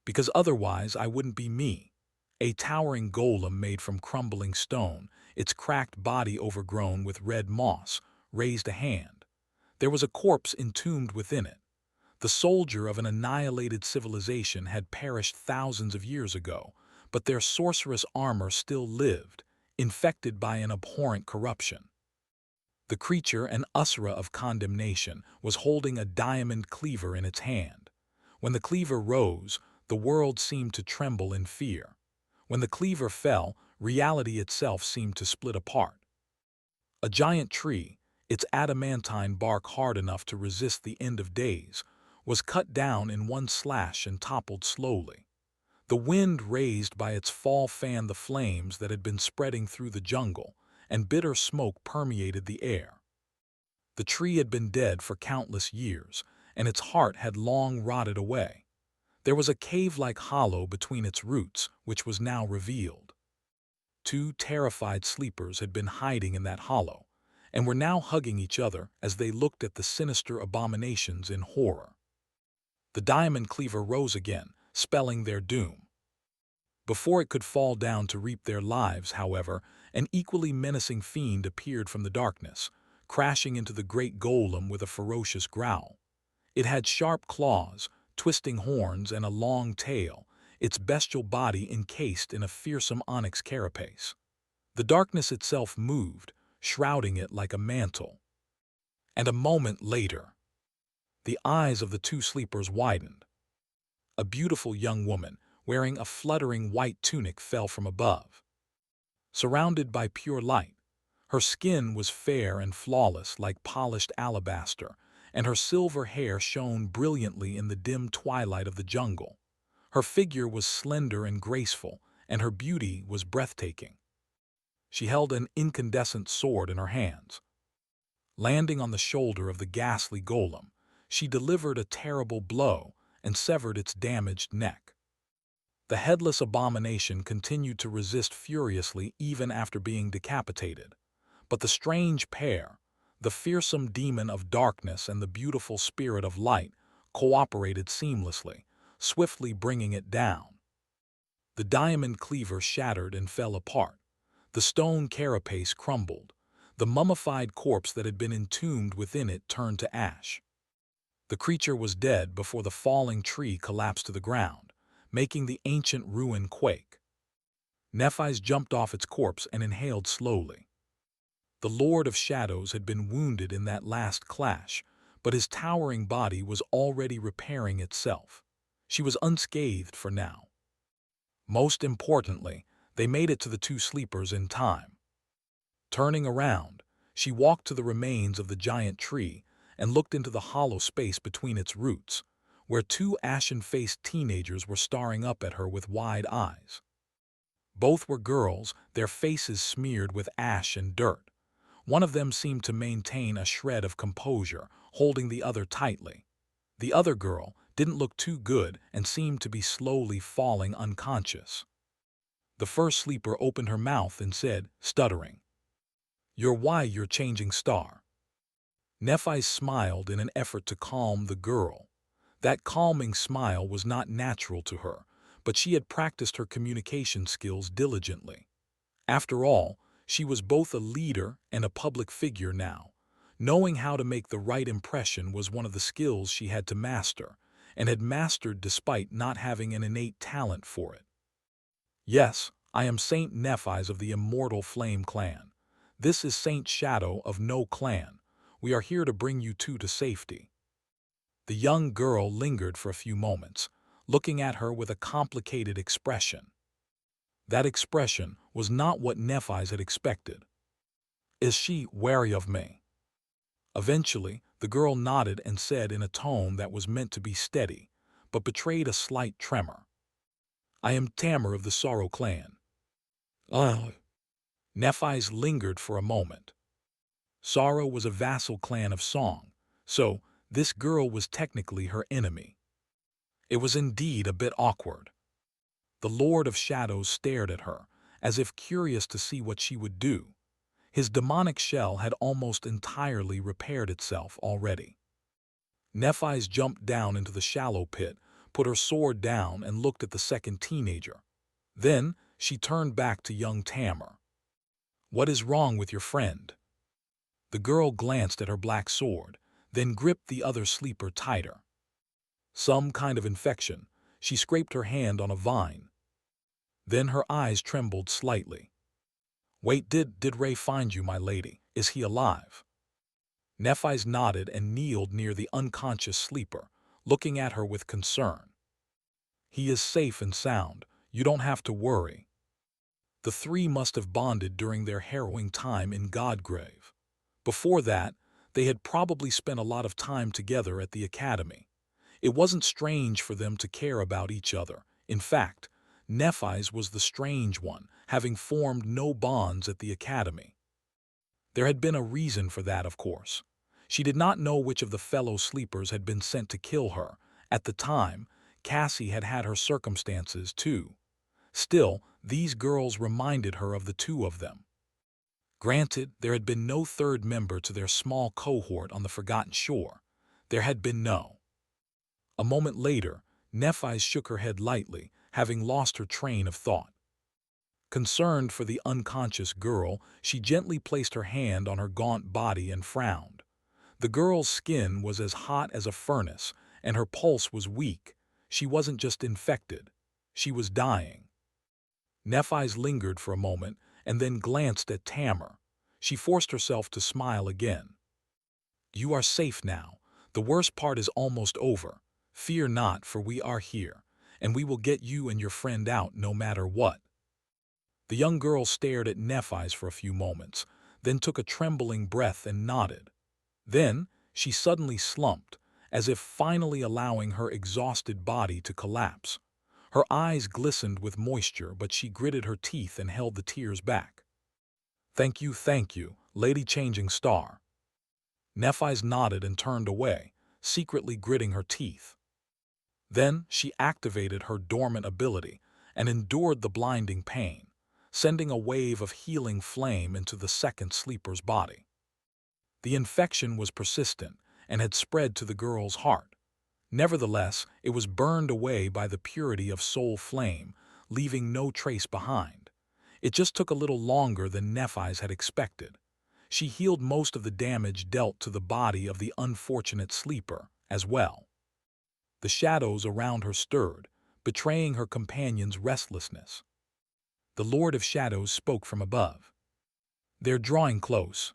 Because otherwise I wouldn't be me. A towering golem made from crumbling stone, its cracked body overgrown with red moss, raised a hand. There was a corpse entombed within it. The soldier of an annihilated civilization had perished thousands of years ago, but their sorcerous armor still lived, infected by an abhorrent corruption. The creature, an Usra of condemnation, was holding a diamond cleaver in its hand. When the cleaver rose, the world seemed to tremble in fear. When the cleaver fell, reality itself seemed to split apart. A giant tree, its adamantine bark hard enough to resist the end of days, was cut down in one slash and toppled slowly. The wind raised by its fall fanned the flames that had been spreading through the jungle, and bitter smoke permeated the air. The tree had been dead for countless years, and its heart had long rotted away. There was a cave-like hollow between its roots, which was now revealed. 2 terrified sleepers had been hiding in that hollow, and were now hugging each other as they looked at the sinister abominations in horror. The diamond cleaver rose again, spelling their doom. Before it could fall down to reap their lives, however, an equally menacing fiend appeared from the darkness, crashing into the great golem with a ferocious growl. It had sharp claws, twisting horns, and a long tail, its bestial body encased in a fearsome onyx carapace. The darkness itself moved, shrouding it like a mantle. And a moment later, the eyes of the 2 sleepers widened. A beautiful young woman, wearing a fluttering white tunic, fell from above. Surrounded by pure light, her skin was fair and flawless like polished alabaster, and her silver hair shone brilliantly in the dim twilight of the jungle. Her figure was slender and graceful, and her beauty was breathtaking. She held an incandescent sword in her hands. Landing on the shoulder of the ghastly golem, she delivered a terrible blow and severed its damaged neck. The headless abomination continued to resist furiously even after being decapitated. But the strange pair, the fearsome demon of darkness and the beautiful spirit of light, cooperated seamlessly, swiftly bringing it down. The diamond cleaver shattered and fell apart. The stone carapace crumbled. The mummified corpse that had been entombed within it turned to ash. The creature was dead before the falling tree collapsed to the ground, making the ancient ruin quake. Nephi's jumped off its corpse and inhaled slowly. The Lord of Shadows had been wounded in that last clash, but his towering body was already repairing itself. She was unscathed for now. Most importantly, they made it to the 2 sleepers in time. Turning around, she walked to the remains of the giant tree and looked into the hollow space between its roots, where 2 ashen-faced teenagers were staring up at her with wide eyes. Both were girls, their faces smeared with ash and dirt. One of them seemed to maintain a shred of composure, holding the other tightly. The other girl didn't look too good and seemed to be slowly falling unconscious. The first sleeper opened her mouth and said, stuttering, "You're changing star." Nephi smiled in an effort to calm the girl. That calming smile was not natural to her, but she had practiced her communication skills diligently. After all, she was both a leader and a public figure now. Knowing how to make the right impression was one of the skills she had to master, and had mastered despite not having an innate talent for it. "Yes, I am Saint Nephi's of the Immortal Flame Clan. This is Saint Shadow of no clan. We are here to bring you two to safety." The young girl lingered for a few moments, looking at her with a complicated expression. That expression was not what Nephi's had expected. "Is she wary of me?" Eventually, the girl nodded and said in a tone that was meant to be steady, but betrayed a slight tremor, "I am Tamer of the Sorrow clan." Ah. Nephi's lingered for a moment. Sorrow was a vassal clan of Song, so this girl was technically her enemy. It was indeed a bit awkward. The Lord of Shadows stared at her, as if curious to see what she would do. His demonic shell had almost entirely repaired itself already. Nephi's jumped down into the shallow pit, put her sword down and looked at the second teenager. Then she turned back to young Tamer. "What is wrong with your friend?" The girl glanced at her black sword, then gripped the other sleeper tighter. "Some kind of infection." She scraped her hand on a vine. Then her eyes trembled slightly. "Wait, did Ray find you, my lady? Is he alive?" Nephi's nodded and kneeled near the unconscious sleeper, looking at her with concern. "He is safe and sound. You don't have to worry." The three must have bonded during their harrowing time in Godgrave. Before that, they had probably spent a lot of time together at the academy. It wasn't strange for them to care about each other. In fact, Nephi's was the strange one, having formed no bonds at the academy. There had been a reason for that, of course. She did not know which of the fellow sleepers had been sent to kill her. At the time, Cassie had had her circumstances too. Still, these girls reminded her of the two of them. Granted, there had been no third member to their small cohort on the Forgotten Shore. There had been no. A moment later, Nephi's shook her head lightly, having lost her train of thought. Concerned for the unconscious girl, she gently placed her hand on her gaunt body and frowned. The girl's skin was as hot as a furnace, and her pulse was weak. She wasn't just infected. She was dying. Nephi's lingered for a moment, and then glanced at Tamer. She forced herself to smile again. "You are safe now. The worst part is almost over. Fear not, for we are here, and we will get you and your friend out no matter what." The young girl stared at Nephi's for a few moments, then took a trembling breath and nodded. Then she suddenly slumped, as if finally allowing her exhausted body to collapse. Her eyes glistened with moisture, but she gritted her teeth and held the tears back. Thank you, Lady Changing Star." Nephi's nodded and turned away, secretly gritting her teeth. Then she activated her dormant ability and endured the blinding pain, sending a wave of healing flame into the second sleeper's body. The infection was persistent and had spread to the girl's heart. Nevertheless, it was burned away by the purity of soul flame, leaving no trace behind. It just took a little longer than Nephi's had expected. She healed most of the damage dealt to the body of the unfortunate sleeper as well. The shadows around her stirred, betraying her companion's restlessness. The Lord of Shadows spoke from above. "They're drawing close."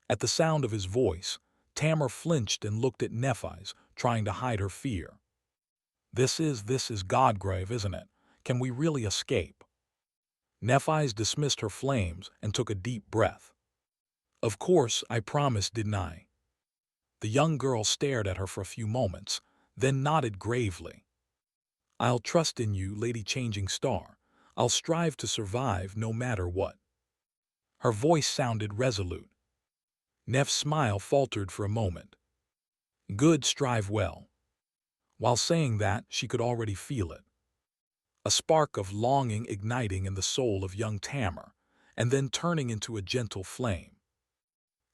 At the sound of his voice, Tamer flinched and looked at Nephi's, trying to hide her fear. This is Godgrave, isn't it? Can we really escape?" Nephi's dismissed her flames and took a deep breath. "Of course, I promised, didn't I?" The young girl stared at her for a few moments, then nodded gravely. "I'll trust in you, Lady Changing Star. I'll strive to survive no matter what." Her voice sounded resolute. Neff's smile faltered for a moment. "Good, strive well." While saying that, she could already feel it. A spark of longing igniting in the soul of young Tamer, and then turning into a gentle flame.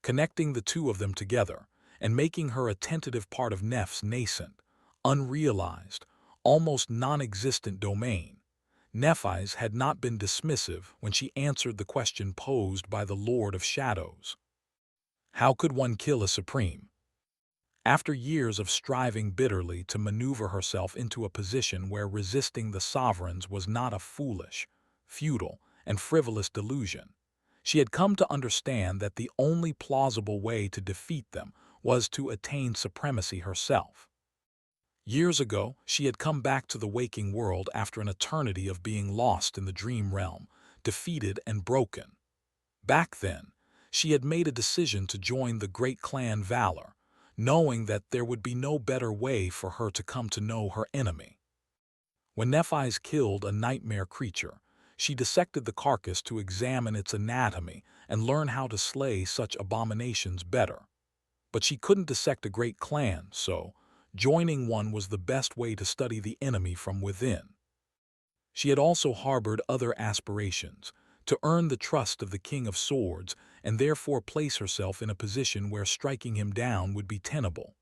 Connecting the two of them together, and making her a tentative part of Neff's nascent, unrealized, almost non-existent domain. Nephi's had not been dismissive when she answered the question posed by the Lord of Shadows. How could one kill a supreme? After years of striving bitterly to maneuver herself into a position where resisting the sovereigns was not a foolish, futile, and frivolous delusion, she had come to understand that the only plausible way to defeat them was to attain supremacy herself. Years ago, she had come back to the waking world after an eternity of being lost in the dream realm, defeated and broken. Back then, she had made a decision to join the great clan Valor, knowing that there would be no better way for her to come to know her enemy. When Nephi's killed a nightmare creature, she dissected the carcass to examine its anatomy and learn how to slay such abominations better. But she couldn't dissect a great clan, so joining one was the best way to study the enemy from within. She had also harbored other aspirations, to earn the trust of the King of Swords and therefore place herself in a position where striking him down would be tenable.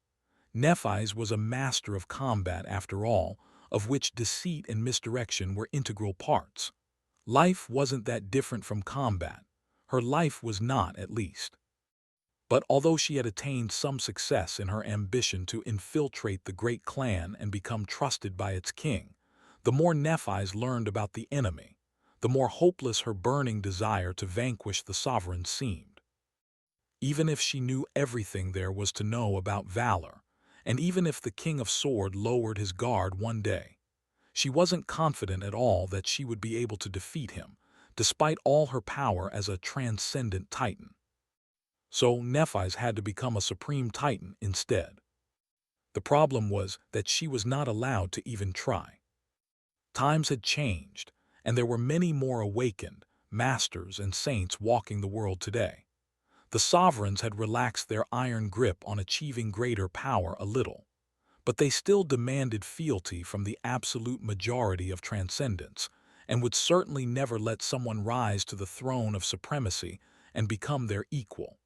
Nephi's was a master of combat after all, of which deceit and misdirection were integral parts. Life wasn't that different from combat. Her life was not, at least. But although she had attained some success in her ambition to infiltrate the great clan and become trusted by its king, the more Nephi's learned about the enemy, the more hopeless her burning desire to vanquish the sovereign seemed. Even if she knew everything there was to know about Valor, and even if the King of Sword lowered his guard one day, she wasn't confident at all that she would be able to defeat him, despite all her power as a transcendent titan. So Nephi's had to become a supreme titan instead. The problem was that she was not allowed to even try. Times had changed, and there were many more awakened, masters and saints walking the world today. The sovereigns had relaxed their iron grip on achieving greater power a little, but they still demanded fealty from the absolute majority of transcendence, and would certainly never let someone rise to the throne of supremacy and become their equal.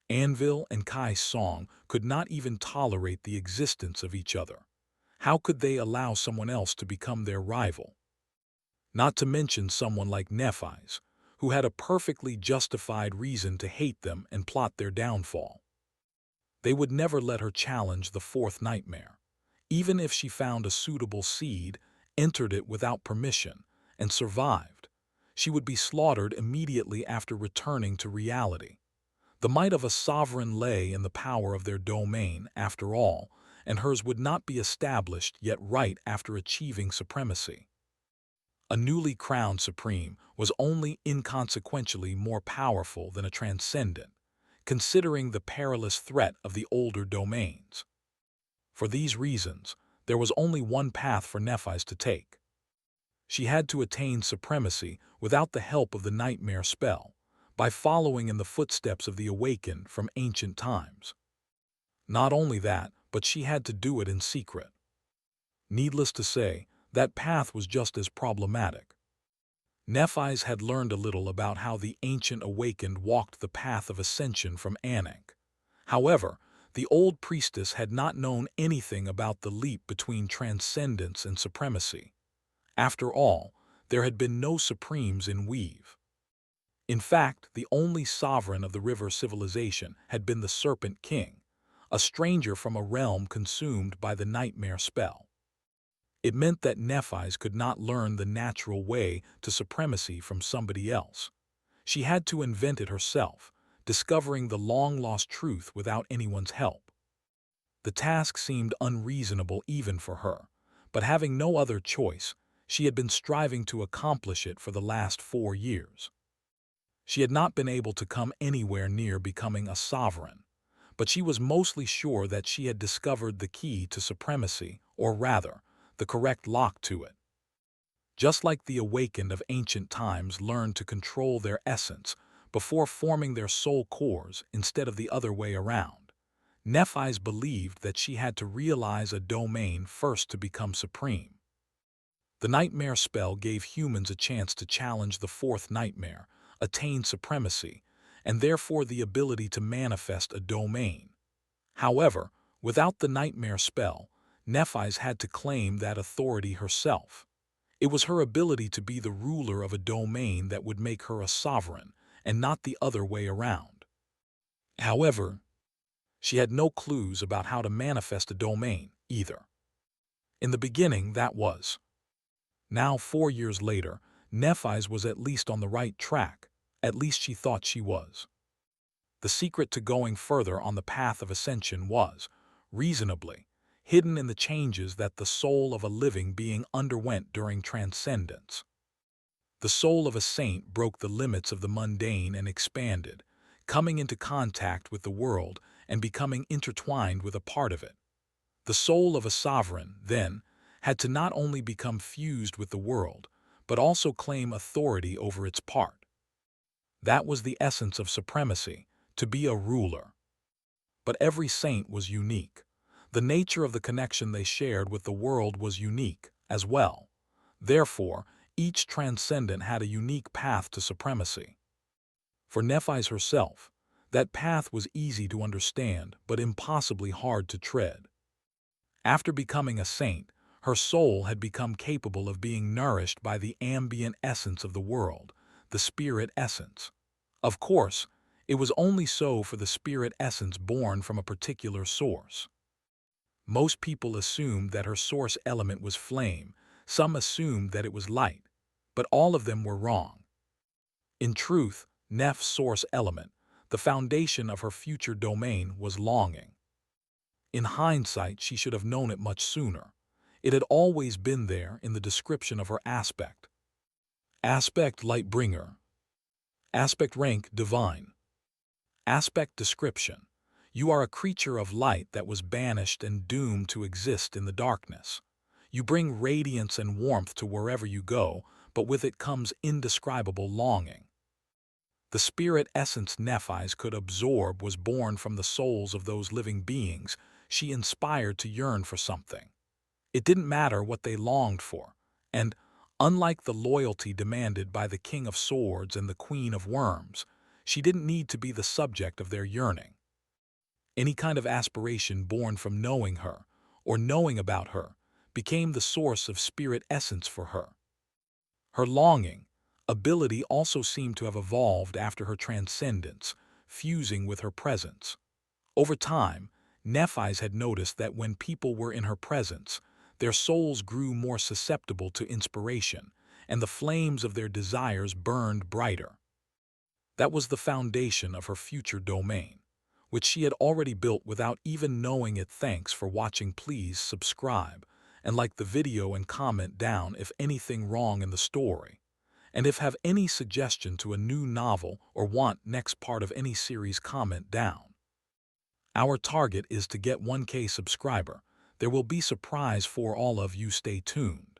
Anvil and Kai Song could not even tolerate the existence of each other. How could they allow someone else to become their rival? Not to mention someone like Nephi's, who had a perfectly justified reason to hate them and plot their downfall. They would never let her challenge the fourth nightmare. Even if she found a suitable seed, entered it without permission, and survived, she would be slaughtered immediately after returning to reality. The might of a sovereign lay in the power of their domain, after all, and hers would not be established yet right after achieving supremacy. A newly crowned supreme was only inconsequentially more powerful than a transcendent, considering the perilous threat of the older domains. For these reasons, there was only one path for Nephi's to take. She had to attain supremacy without the help of the nightmare spell, by following in the footsteps of the awakened from ancient times. Not only that, but she had to do it in secret. Needless to say, that path was just as problematic. Nephi's had learned a little about how the ancient awakened walked the path of ascension from Anak. However, the old priestess had not known anything about the leap between transcendence and supremacy. After all, there had been no supremes in Weave. In fact, the only sovereign of the river civilization had been the Serpent King, a stranger from a realm consumed by the nightmare spell. It meant that Nephi's could not learn the natural way to supremacy from somebody else. She had to invent it herself, discovering the long-lost truth without anyone's help. The task seemed unreasonable even for her, but having no other choice, she had been striving to accomplish it for the last 4 years. She had not been able to come anywhere near becoming a sovereign, but she was mostly sure that she had discovered the key to supremacy, or rather, the correct lock to it. Just like the awakened of ancient times learned to control their essence before forming their soul cores instead of the other way around, Nephi's believed that she had to realize a domain first to become supreme. The nightmare spell gave humans a chance to challenge the fourth nightmare, attain supremacy, and therefore the ability to manifest a domain. However, without the nightmare spell, Nephi's had to claim that authority herself. It was her ability to be the ruler of a domain that would make her a sovereign, and not the other way around. However, she had no clues about how to manifest a domain, either. In the beginning, that was. Now, 4 years later, Nephi's was at least on the right track, at least she thought she was. The secret to going further on the path of ascension was, reasonably, hidden in the changes that the soul of a living being underwent during transcendence. The soul of a saint broke the limits of the mundane and expanded, coming into contact with the world and becoming intertwined with a part of it. The soul of a sovereign, then, had to not only become fused with the world, but also claim authority over its part. That was the essence of supremacy, to be a ruler. But every saint was unique. The nature of the connection they shared with the world was unique as well. Therefore, each transcendent had a unique path to supremacy. For Nephis herself, that path was easy to understand but impossibly hard to tread. After becoming a saint, her soul had become capable of being nourished by the ambient essence of the world, the spirit essence. Of course, it was only so for the spirit essence born from a particular source. Most people assumed that her source element was flame, some assumed that it was light, but all of them were wrong. In truth, Neph's source element, the foundation of her future domain, was longing. In hindsight, she should have known it much sooner. It had always been there in the description of her aspect. Aspect light bringer. Aspect rank divine. Aspect description. You are a creature of light that was banished and doomed to exist in the darkness. You bring radiance and warmth to wherever you go, but with it comes indescribable longing. The spirit essence Nephis could absorb was born from the souls of those living beings she inspired to yearn for something. It didn't matter what they longed for, and, unlike the loyalty demanded by the King of Swords and the Queen of Worms, she didn't need to be the subject of their yearning. Any kind of aspiration born from knowing her, or knowing about her, became the source of spirit essence for her. Her longing, ability also seemed to have evolved after her transcendence, fusing with her presence. Over time, Nephis had noticed that when people were in her presence, their souls grew more susceptible to inspiration, and the flames of their desires burned brighter. That was the foundation of her future domain, which she had already built without even knowing it. Thanks for watching. Please subscribe and like the video and comment down if anything wrong in the story. And if have any suggestion to a new novel or want next part of any series, comment down. Our target is to get 1K subscriber. There will be surprise for all of you. Stay tuned.